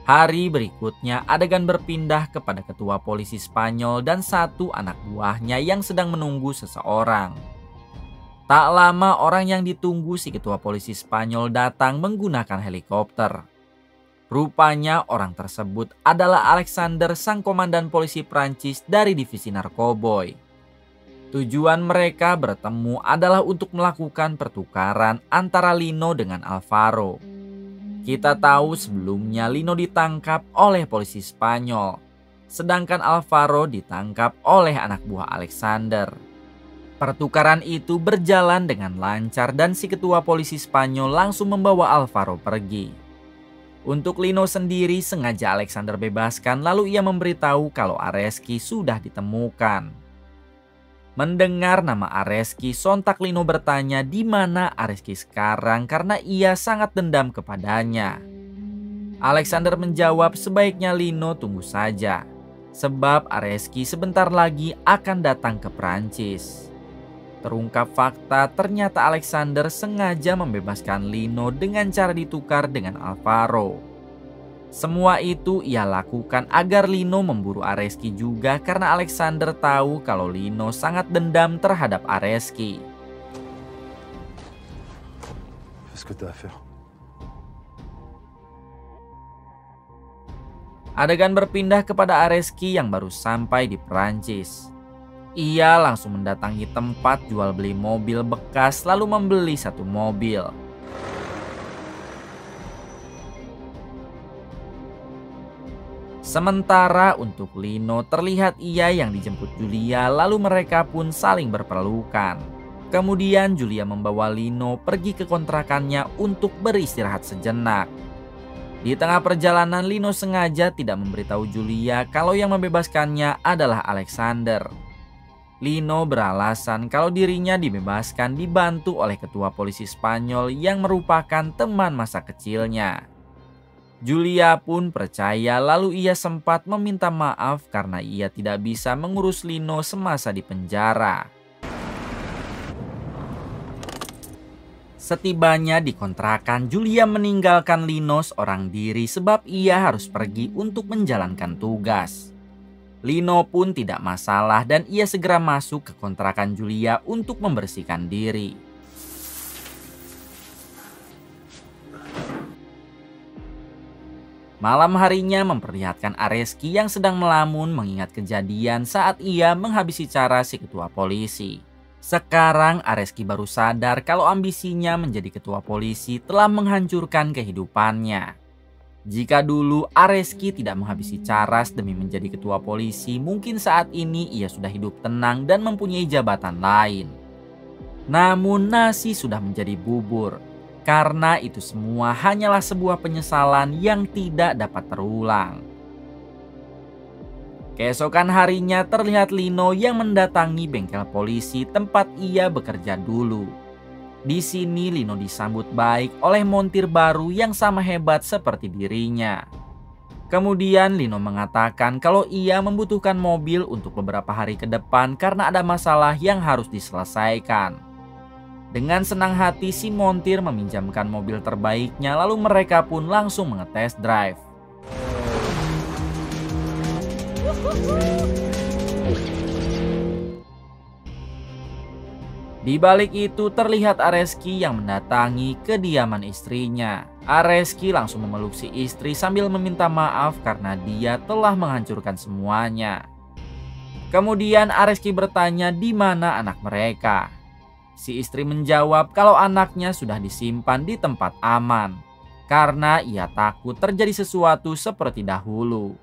Hari berikutnya adegan berpindah kepada ketua polisi Spanyol dan 1 anak buahnya yang sedang menunggu seseorang. Tak lama orang yang ditunggu si ketua polisi Spanyol datang menggunakan helikopter. Rupanya orang tersebut adalah Alexander, sang komandan polisi Prancis dari divisi narkoboy. Tujuan mereka bertemu adalah untuk melakukan pertukaran antara Lino dengan Alvaro. Kita tahu sebelumnya Lino ditangkap oleh polisi Spanyol, sedangkan Alvaro ditangkap oleh anak buah Alexander. Pertukaran itu berjalan dengan lancar dan si ketua polisi Spanyol langsung membawa Alvaro pergi. Untuk Lino sendiri sengaja Alexander bebaskan lalu ia memberitahu kalau Areski sudah ditemukan. Mendengar nama Areski, sontak Lino bertanya di mana Areski sekarang karena ia sangat dendam kepadanya. Alexander menjawab sebaiknya Lino tunggu saja, sebab Areski sebentar lagi akan datang ke Prancis. Terungkap fakta ternyata Alexander sengaja membebaskan Lino dengan cara ditukar dengan Alvaro. Semua itu ia lakukan agar Lino memburu Areski juga karena Alexander tahu kalau Lino sangat dendam terhadap Areski. Fais ce que t'as à faire. Adegan berpindah kepada Areski yang baru sampai di Prancis. Ia langsung mendatangi tempat jual beli mobil bekas lalu membeli 1 mobil. Sementara untuk Lino terlihat ia yang dijemput Julia lalu mereka pun saling berpelukan. Kemudian Julia membawa Lino pergi ke kontrakannya untuk beristirahat sejenak. Di tengah perjalanan Lino sengaja tidak memberitahu Julia kalau yang membebaskannya adalah Alexander. Lino beralasan kalau dirinya dibebaskan dibantu oleh ketua polisi Spanyol yang merupakan teman masa kecilnya. Julia pun percaya lalu ia sempat meminta maaf karena ia tidak bisa mengurus Lino semasa di penjara. Setibanya di kontrakan, Julia meninggalkan Lino seorang diri sebab ia harus pergi untuk menjalankan tugas. Lino pun tidak masalah dan ia segera masuk ke kontrakan Julia untuk membersihkan diri. Malam harinya memperlihatkan Areski yang sedang melamun mengingat kejadian saat ia menghabisi cara si ketua polisi. Sekarang Areski baru sadar kalau ambisinya menjadi ketua polisi telah menghancurkan kehidupannya. Jika dulu Areski tidak menghabisi Charas demi menjadi ketua polisi, mungkin saat ini ia sudah hidup tenang dan mempunyai jabatan lain. Namun nasi sudah menjadi bubur. Karena itu semua hanyalah sebuah penyesalan yang tidak dapat terulang. Keesokan harinya terlihat Lino yang mendatangi bengkel polisi tempat ia bekerja dulu. Di sini Lino disambut baik oleh montir baru yang sama hebat seperti dirinya. Kemudian Lino mengatakan kalau ia membutuhkan mobil untuk beberapa hari ke depan karena ada masalah yang harus diselesaikan. Dengan senang hati si montir meminjamkan mobil terbaiknya, lalu mereka pun langsung mengetes drive. Di balik itu terlihat Areski yang mendatangi kediaman istrinya. Areski langsung memeluk si istri sambil meminta maaf karena dia telah menghancurkan semuanya. Kemudian Areski bertanya di mana anak mereka. Si istri menjawab kalau anaknya sudah disimpan di tempat aman karena ia takut terjadi sesuatu seperti dahulu.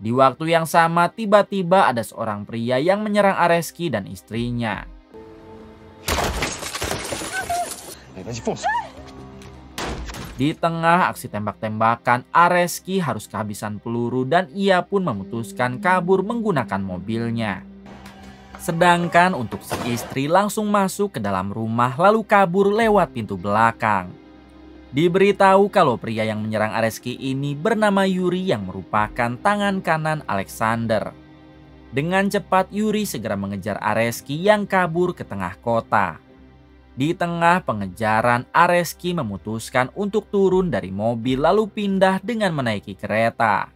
Di waktu yang sama tiba-tiba ada seorang pria yang menyerang Areski dan istrinya. Di tengah aksi tembak-tembakan, Areski harus kehabisan peluru dan ia pun memutuskan kabur menggunakan mobilnya. Sedangkan untuk si istri langsung masuk ke dalam rumah lalu kabur lewat pintu belakang. Diberitahu kalau pria yang menyerang Areski ini bernama Yuri yang merupakan tangan kanan Alexander. Dengan cepat Yuri segera mengejar Areski yang kabur ke tengah kota. Di tengah pengejaran, Areski memutuskan untuk turun dari mobil lalu pindah dengan menaiki kereta.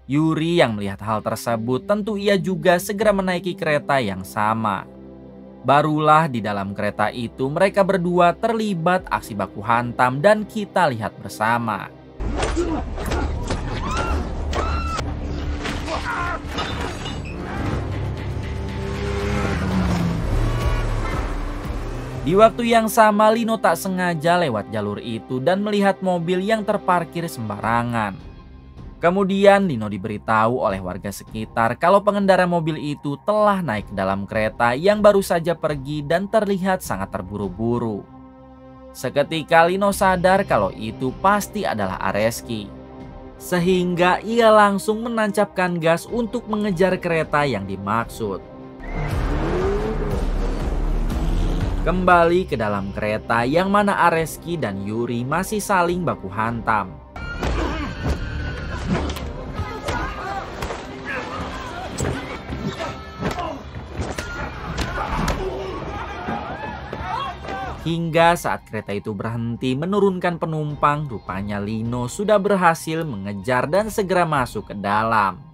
Yuri yang melihat hal tersebut tentu ia juga segera menaiki kereta yang sama. Barulah di dalam kereta itu mereka berdua terlibat aksi baku hantam dan kita lihat bersama. Di waktu yang sama Lino tak sengaja lewat jalur itu dan melihat mobil yang terparkir sembarangan. Kemudian Lino diberitahu oleh warga sekitar kalau pengendara mobil itu telah naik ke dalam kereta yang baru saja pergi dan terlihat sangat terburu-buru. Seketika Lino sadar kalau itu pasti adalah Areski. Sehingga ia langsung menancapkan gas untuk mengejar kereta yang dimaksud. Kembali ke dalam kereta yang mana Areski dan Yuri masih saling baku hantam. Hingga saat kereta itu berhenti menurunkan penumpang, rupanya Lino sudah berhasil mengejar dan segera masuk ke dalam.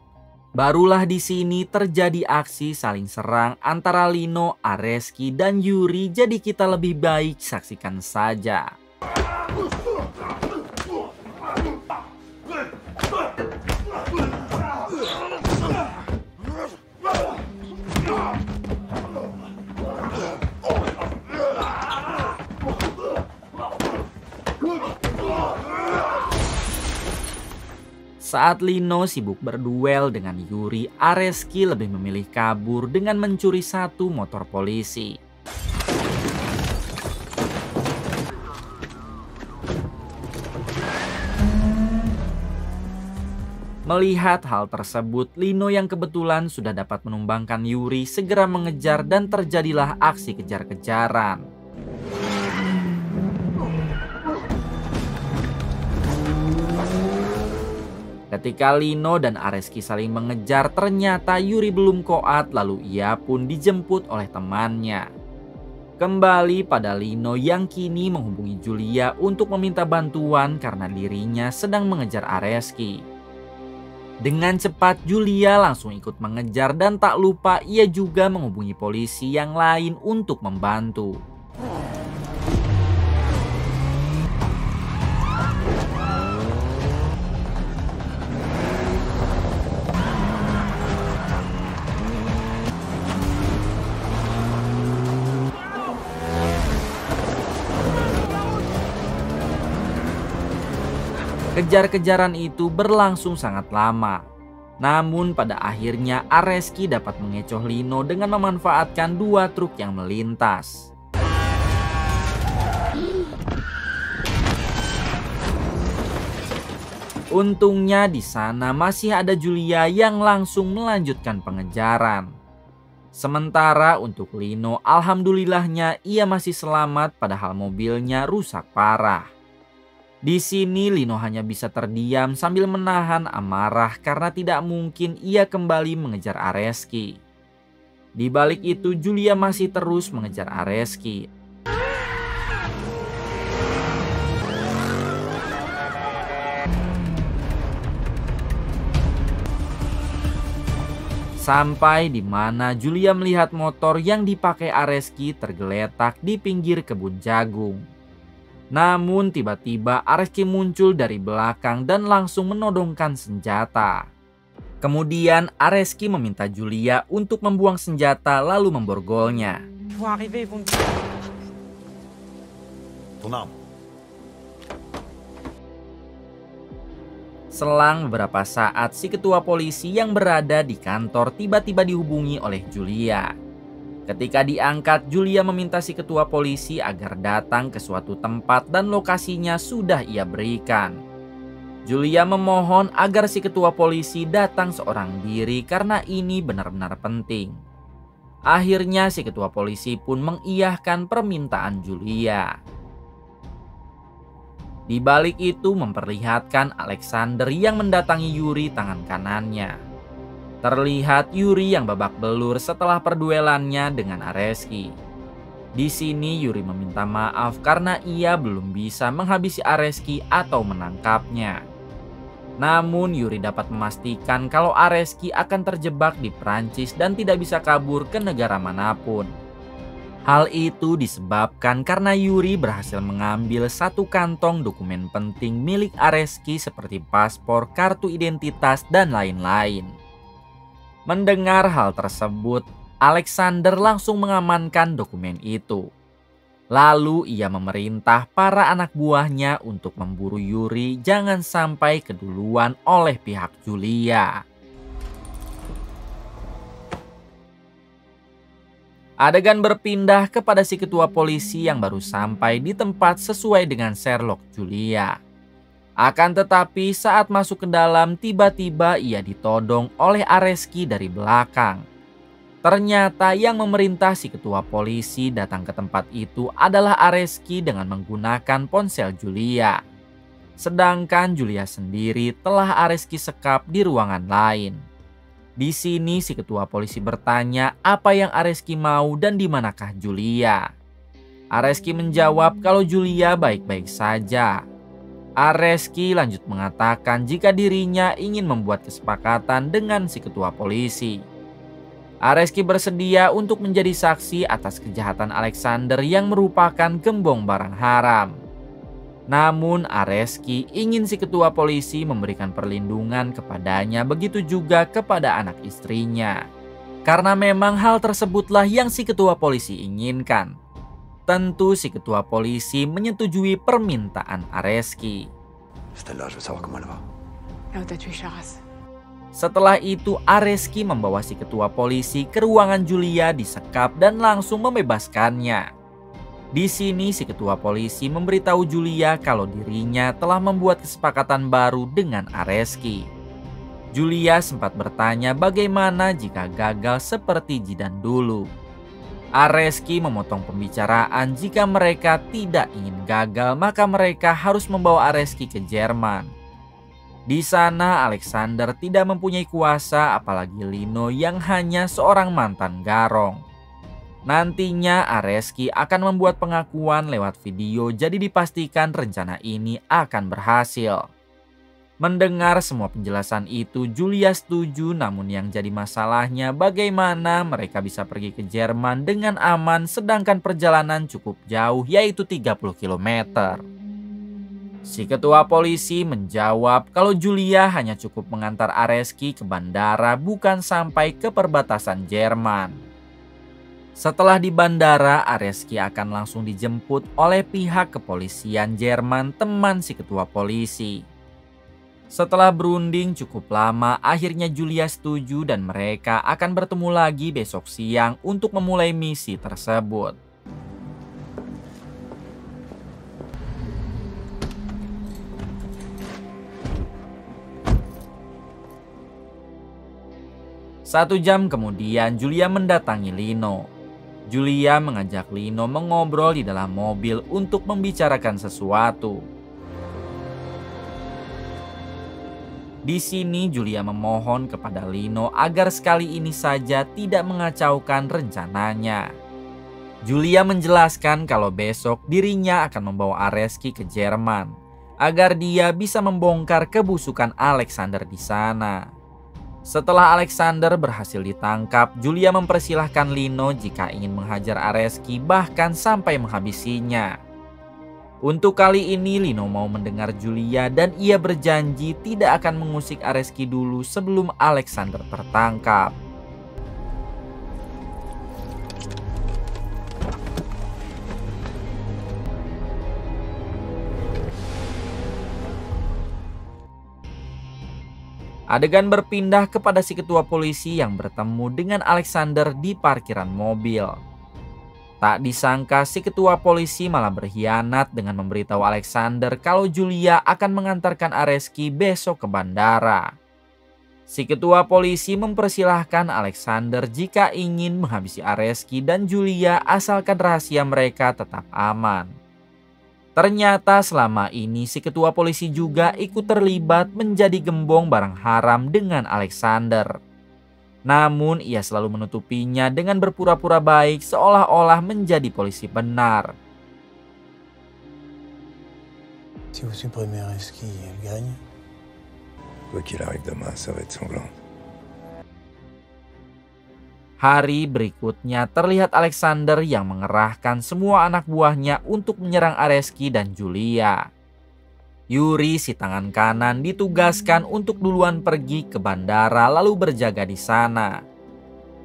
Barulah di sini terjadi aksi saling serang antara Lino, Areski, dan Yuri. Jadi kita lebih baik saksikan saja. Saat Lino sibuk berduel dengan Yuri, Areski lebih memilih kabur dengan mencuri satu motor polisi. Melihat hal tersebut, Lino yang kebetulan sudah dapat menumbangkan Yuri segera mengejar dan terjadilah aksi kejar-kejaran. Ketika Lino dan Areski saling mengejar, ternyata Yuri belum koat lalu ia pun dijemput oleh temannya. Kembali pada Lino yang kini menghubungi Julia untuk meminta bantuan karena dirinya sedang mengejar Areski. Dengan cepat Julia langsung ikut mengejar dan tak lupa ia juga menghubungi polisi yang lain untuk membantu. Kejar-kejaran itu berlangsung sangat lama. Namun pada akhirnya Areski dapat mengecoh Lino dengan memanfaatkan dua truk yang melintas. Untungnya di sana masih ada Julia yang langsung melanjutkan pengejaran. Sementara untuk Lino, alhamdulillahnya ia masih selamat padahal mobilnya rusak parah. Di sini Lino hanya bisa terdiam sambil menahan amarah karena tidak mungkin ia kembali mengejar Areski. Di balik itu Julia masih terus mengejar Areski. Sampai di mana Julia melihat motor yang dipakai Areski tergeletak di pinggir kebun jagung. Namun tiba-tiba Areski muncul dari belakang dan langsung menodongkan senjata. Kemudian Areski meminta Julia untuk membuang senjata lalu memborgolnya. Ton arme. Selang beberapa saat, si ketua polisi yang berada di kantor tiba-tiba dihubungi oleh Julia. Ketika diangkat, Julia meminta si ketua polisi agar datang ke suatu tempat dan lokasinya sudah ia berikan. Julia memohon agar si ketua polisi datang seorang diri karena ini benar-benar penting. Akhirnya si ketua polisi pun mengiyahkan permintaan Julia. Di balik itu memperlihatkan Alexander yang mendatangi Yuri tangan kanannya. Terlihat Yuri yang babak belur setelah perduelannya dengan Areski. Di sini Yuri meminta maaf karena ia belum bisa menghabisi Areski atau menangkapnya. Namun Yuri dapat memastikan kalau Areski akan terjebak di Prancis dan tidak bisa kabur ke negara manapun. Hal itu disebabkan karena Yuri berhasil mengambil satu kantong dokumen penting milik Areski seperti paspor, kartu identitas, dan lain-lain. Mendengar hal tersebut, Alexander langsung mengamankan dokumen itu. Lalu ia memerintah para anak buahnya untuk memburu Yuri jangan sampai keduluan oleh pihak Julia. Adegan berpindah kepada si ketua polisi yang baru sampai di tempat sesuai dengan Sherlock Julia. Akan tetapi saat masuk ke dalam tiba-tiba ia ditodong oleh Areski dari belakang. Ternyata yang memerintah si ketua polisi datang ke tempat itu adalah Areski dengan menggunakan ponsel Julia. Sedangkan Julia sendiri telah Areski sekap di ruangan lain. Di sini si ketua polisi bertanya apa yang Areski mau dan di manakah Julia. Areski menjawab kalau Julia baik-baik saja. Areski lanjut mengatakan jika dirinya ingin membuat kesepakatan dengan si ketua polisi. Areski bersedia untuk menjadi saksi atas kejahatan Alexander yang merupakan gembong barang haram. Namun Areski ingin si ketua polisi memberikan perlindungan kepadanya, begitu juga kepada anak istrinya. Karena memang hal tersebutlah yang si ketua polisi inginkan. Tentu si ketua polisi menyetujui permintaan Areski. Stella, je veux savoir comment elle va. Là où t'as tué Charas. Setelah itu Areski membawa si ketua polisi ke ruangan Julia disekap dan langsung membebaskannya. Di sini si ketua polisi memberitahu Julia kalau dirinya telah membuat kesepakatan baru dengan Areski. Julia sempat bertanya bagaimana jika gagal seperti Jidan dulu. Areski memotong pembicaraan jika mereka tidak ingin gagal maka mereka harus membawa Areski ke Jerman. Di sana Alexander tidak mempunyai kuasa apalagi Lino yang hanya seorang mantan garong. Nantinya Areski akan membuat pengakuan lewat video jadi dipastikan rencana ini akan berhasil. Mendengar semua penjelasan itu Julia setuju, namun yang jadi masalahnya bagaimana mereka bisa pergi ke Jerman dengan aman sedangkan perjalanan cukup jauh yaitu 30 km. Si ketua polisi menjawab kalau Julia hanya cukup mengantar Areski ke bandara bukan sampai ke perbatasan Jerman. Setelah di bandara, Areski akan langsung dijemput oleh pihak kepolisian Jerman, teman si ketua polisi. Setelah berunding cukup lama, akhirnya Julia setuju dan mereka akan bertemu lagi besok siang untuk memulai misi tersebut. Satu jam kemudian Julia mendatangi Lino. Julia mengajak Lino mengobrol di dalam mobil untuk membicarakan sesuatu. Di sini Julia memohon kepada Lino agar sekali ini saja tidak mengacaukan rencananya. Julia menjelaskan kalau besok dirinya akan membawa Areski ke Jerman agar dia bisa membongkar kebusukan Alexander di sana. Setelah Alexander berhasil ditangkap, Julia mempersilahkan Lino jika ingin menghajar Areski bahkan sampai menghabisinya. Untuk kali ini Lino mau mendengar Julia dan ia berjanji tidak akan mengusik Areski dulu sebelum Alexander tertangkap. Adegan berpindah kepada si ketua polisi yang bertemu dengan Alexander di parkiran mobil. Tak disangka si ketua polisi malah berkhianat dengan memberitahu Alexander kalau Julia akan mengantarkan Areski besok ke bandara. Si ketua polisi mempersilahkan Alexander jika ingin menghabisi Areski dan Julia asalkan rahasia mereka tetap aman. Ternyata selama ini si ketua polisi juga ikut terlibat menjadi gembong barang haram dengan Alexander. Namun ia selalu menutupinya dengan berpura-pura baik seolah-olah menjadi polisi benar. Si vous supprimez Areski, elle gagne. Quoi qu'il arrive demain, ça va être sanglant. Hari berikutnya terlihat Alexander yang mengerahkan semua anak buahnya untuk menyerang Areski dan Julia. Yuri si tangan kanan ditugaskan untuk duluan pergi ke bandara lalu berjaga di sana.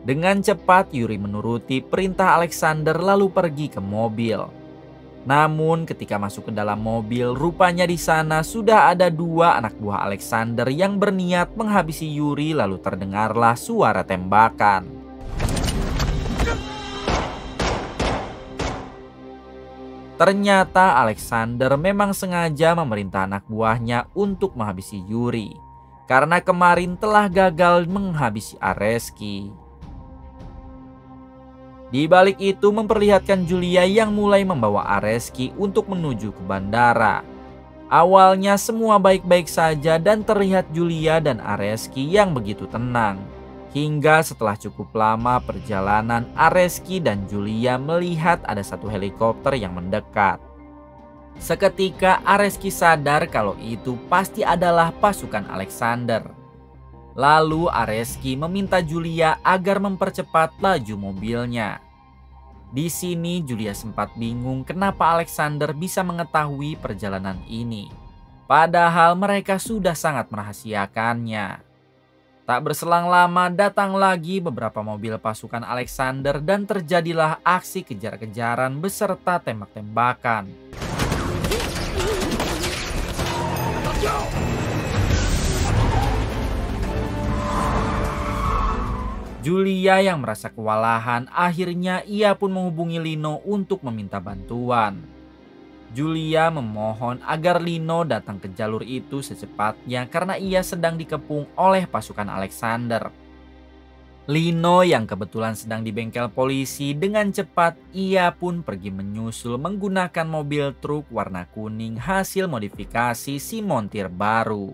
Dengan cepat Yuri menuruti perintah Alexander lalu pergi ke mobil. Namun ketika masuk ke dalam mobil, rupanya di sana sudah ada dua anak buah Alexander yang berniat menghabisi Yuri lalu terdengarlah suara tembakan. Ternyata Alexander memang sengaja memerintah anak buahnya untuk menghabisi Yuri karena kemarin telah gagal menghabisi Areski. Di balik itu memperlihatkan Julia yang mulai membawa Areski untuk menuju ke bandara. Awalnya semua baik-baik saja dan terlihat Julia dan Areski yang begitu tenang. Hingga setelah cukup lama perjalanan, Areski dan Julia melihat ada satu helikopter yang mendekat. Seketika Areski sadar kalau itu pasti adalah pasukan Alexander. Lalu Areski meminta Julia agar mempercepat laju mobilnya. Di sini Julia sempat bingung kenapa Alexander bisa mengetahui perjalanan ini. Padahal mereka sudah sangat merahasiakannya. Tak berselang lama datang lagi beberapa mobil pasukan Alexander dan terjadilah aksi kejar-kejaran beserta tembak-tembakan. Julia yang merasa kewalahan, akhirnya ia pun menghubungi Lino untuk meminta bantuan. Julia memohon agar Lino datang ke jalur itu secepatnya karena ia sedang dikepung oleh pasukan Alexander. Lino yang kebetulan sedang di bengkel polisi, dengan cepat ia pun pergi menyusul menggunakan mobil truk warna kuning hasil modifikasi si montir baru.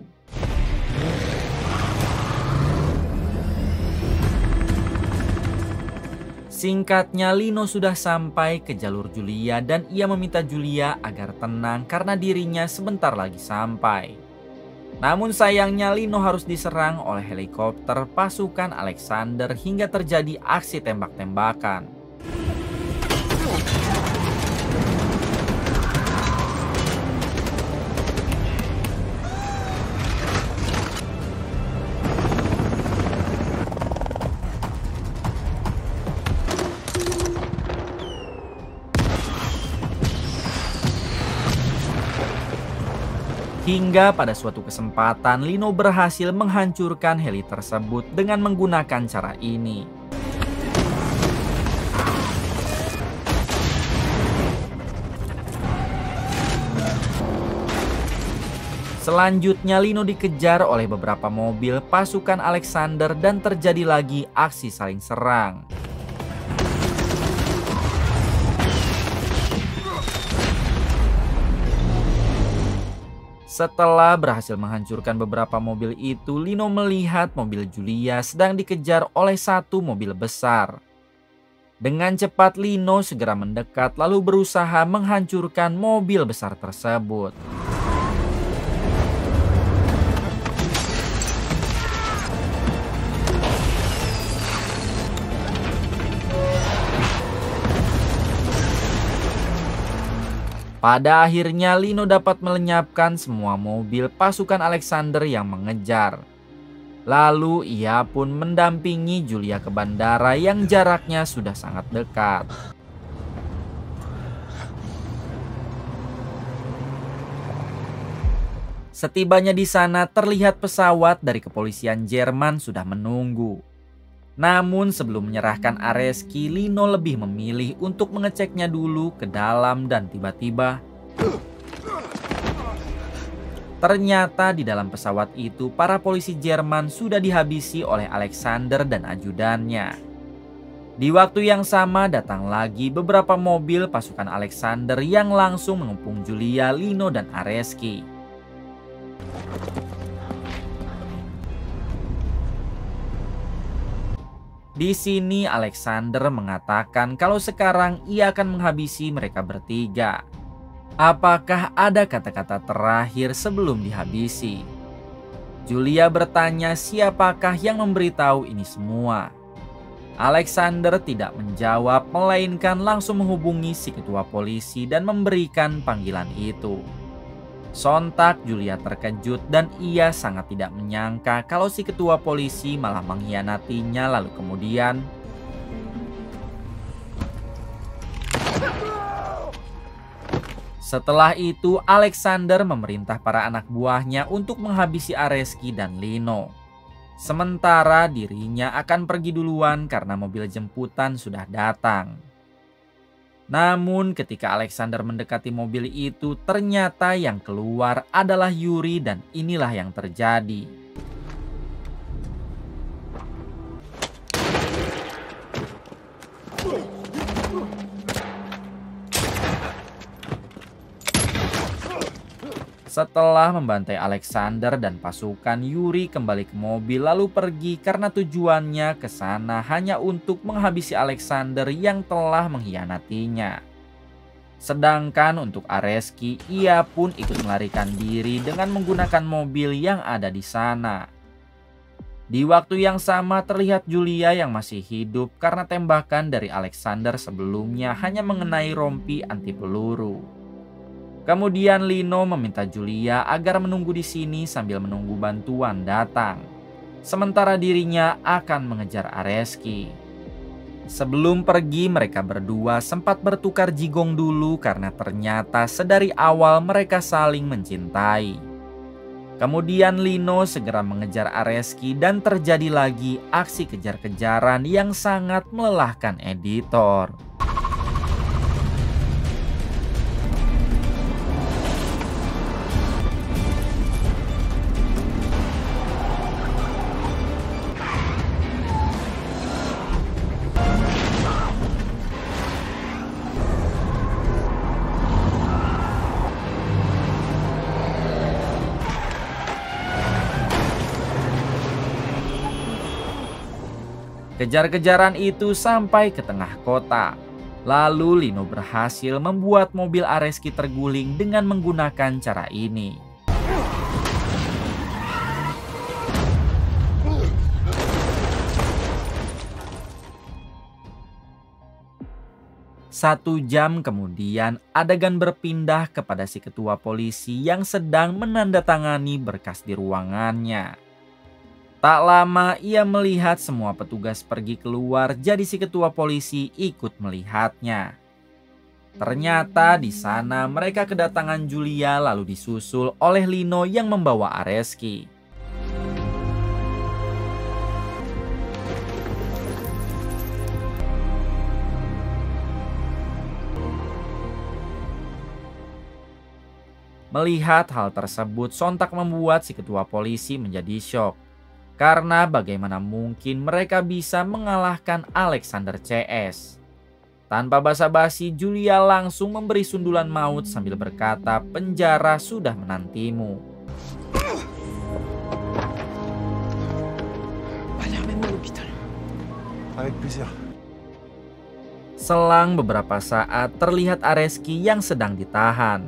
Singkatnya, Lino sudah sampai ke jalur Julia dan ia meminta Julia agar tenang karena dirinya sebentar lagi sampai. Namun sayangnya Lino harus diserang oleh helikopter pasukan Alexander hingga terjadi aksi tembak-tembakan. Hingga pada suatu kesempatan Lino berhasil menghancurkan heli tersebut dengan menggunakan cara ini. Selanjutnya Lino dikejar oleh beberapa mobil pasukan Alexander dan terjadi lagi aksi saling serang. Setelah berhasil menghancurkan beberapa mobil itu, Lino melihat mobil Julia sedang dikejar oleh satu mobil besar. Dengan cepat Lino segera mendekat lalu berusaha menghancurkan mobil besar tersebut. Pada akhirnya Lino dapat melenyapkan semua mobil pasukan Alexander yang mengejar. Lalu ia pun mendampingi Julia ke bandara yang jaraknya sudah sangat dekat. Setibanya di sana terlihat pesawat dari kepolisian Jerman sudah menunggu. Namun sebelum menyerahkan Areski, Lino lebih memilih untuk mengeceknya dulu ke dalam dan tiba-tiba ternyata di dalam pesawat itu para polisi Jerman sudah dihabisi oleh Alexander dan ajudannya. Di waktu yang sama datang lagi beberapa mobil pasukan Alexander yang langsung mengepung Julia, Lino, dan Areski. Di sini Alexander mengatakan kalau sekarang ia akan menghabisi mereka bertiga. Apakah ada kata-kata terakhir sebelum dihabisi? Julia bertanya siapakah yang memberitahu ini semua. Alexander tidak menjawab melainkan langsung menghubungi si ketua polisi dan memberikan panggilan itu. Sontak Julia terkejut dan ia sangat tidak menyangka kalau si ketua polisi malah mengkhianatinya. Lalu kemudian setelah itu Alexander memerintah para anak buahnya untuk menghabisi Areski dan Lino. Sementara dirinya akan pergi duluan karena mobil jemputan sudah datang. Namun ketika Alexander mendekati mobil itu, ternyata yang keluar adalah Yuri dan inilah yang terjadi. Setelah membantai Alexander dan pasukan, Yuri kembali ke mobil lalu pergi karena tujuannya ke sana hanya untuk menghabisi Alexander yang telah mengkhianatinya. Sedangkan untuk Areski, ia pun ikut melarikan diri dengan menggunakan mobil yang ada di sana. Di waktu yang sama terlihat Julia yang masih hidup karena tembakan dari Alexander sebelumnya hanya mengenai rompi anti peluru. Kemudian Lino meminta Julia agar menunggu di sini sambil menunggu bantuan datang. Sementara dirinya akan mengejar Areski. Sebelum pergi mereka berdua sempat bertukar jigong dulu karena ternyata sedari awal mereka saling mencintai. Kemudian Lino segera mengejar Areski dan terjadi lagi aksi kejar-kejaran yang sangat melelahkan editor. Kejar-kejaran itu sampai ke tengah kota. Lalu Lino berhasil membuat mobil Areski terguling dengan menggunakan cara ini. Satu jam kemudian adegan berpindah kepada si ketua polisi yang sedang menandatangani berkas di ruangannya. Tak lama ia melihat semua petugas pergi keluar, jadi si ketua polisi ikut melihatnya. Ternyata di sana mereka kedatangan Julia lalu disusul oleh Lino yang membawa Areski. Melihat hal tersebut sontak membuat si ketua polisi menjadi syok. Karena bagaimana mungkin mereka bisa mengalahkan Alexander CS. Tanpa basa-basi Julia langsung memberi sundulan maut sambil berkata penjara sudah menantimu. Allez, ramène-moi à l'hôpital. Avec plaisir. Selang beberapa saat terlihat Areski yang sedang ditahan.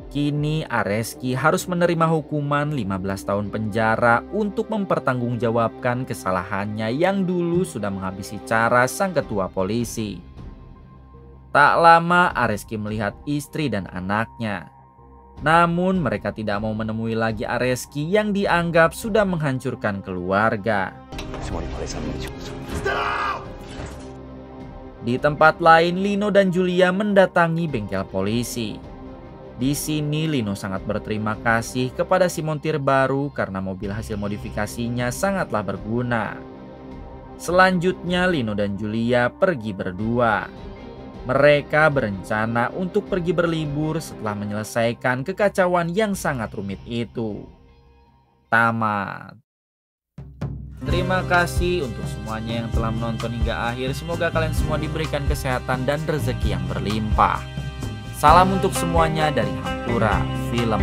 Kini Areski harus menerima hukuman 15 tahun penjara untuk mempertanggungjawabkan kesalahannya yang dulu sudah menghabisi cara sang ketua polisi. Tak lama Areski melihat istri dan anaknya. Namun mereka tidak mau menemui lagi Areski yang dianggap sudah menghancurkan keluarga. Di tempat lain, Lino dan Julia mendatangi bengkel polisi. Di sini Lino sangat berterima kasih kepada si montir baru karena mobil hasil modifikasinya sangatlah berguna. Selanjutnya Lino dan Julia pergi berdua. Mereka berencana untuk pergi berlibur setelah menyelesaikan kekacauan yang sangat rumit itu. Tamat. Terima kasih untuk semuanya yang telah menonton hingga akhir. Semoga kalian semua diberikan kesehatan dan rezeki yang berlimpah. Salam untuk semuanya dari Hampura Film.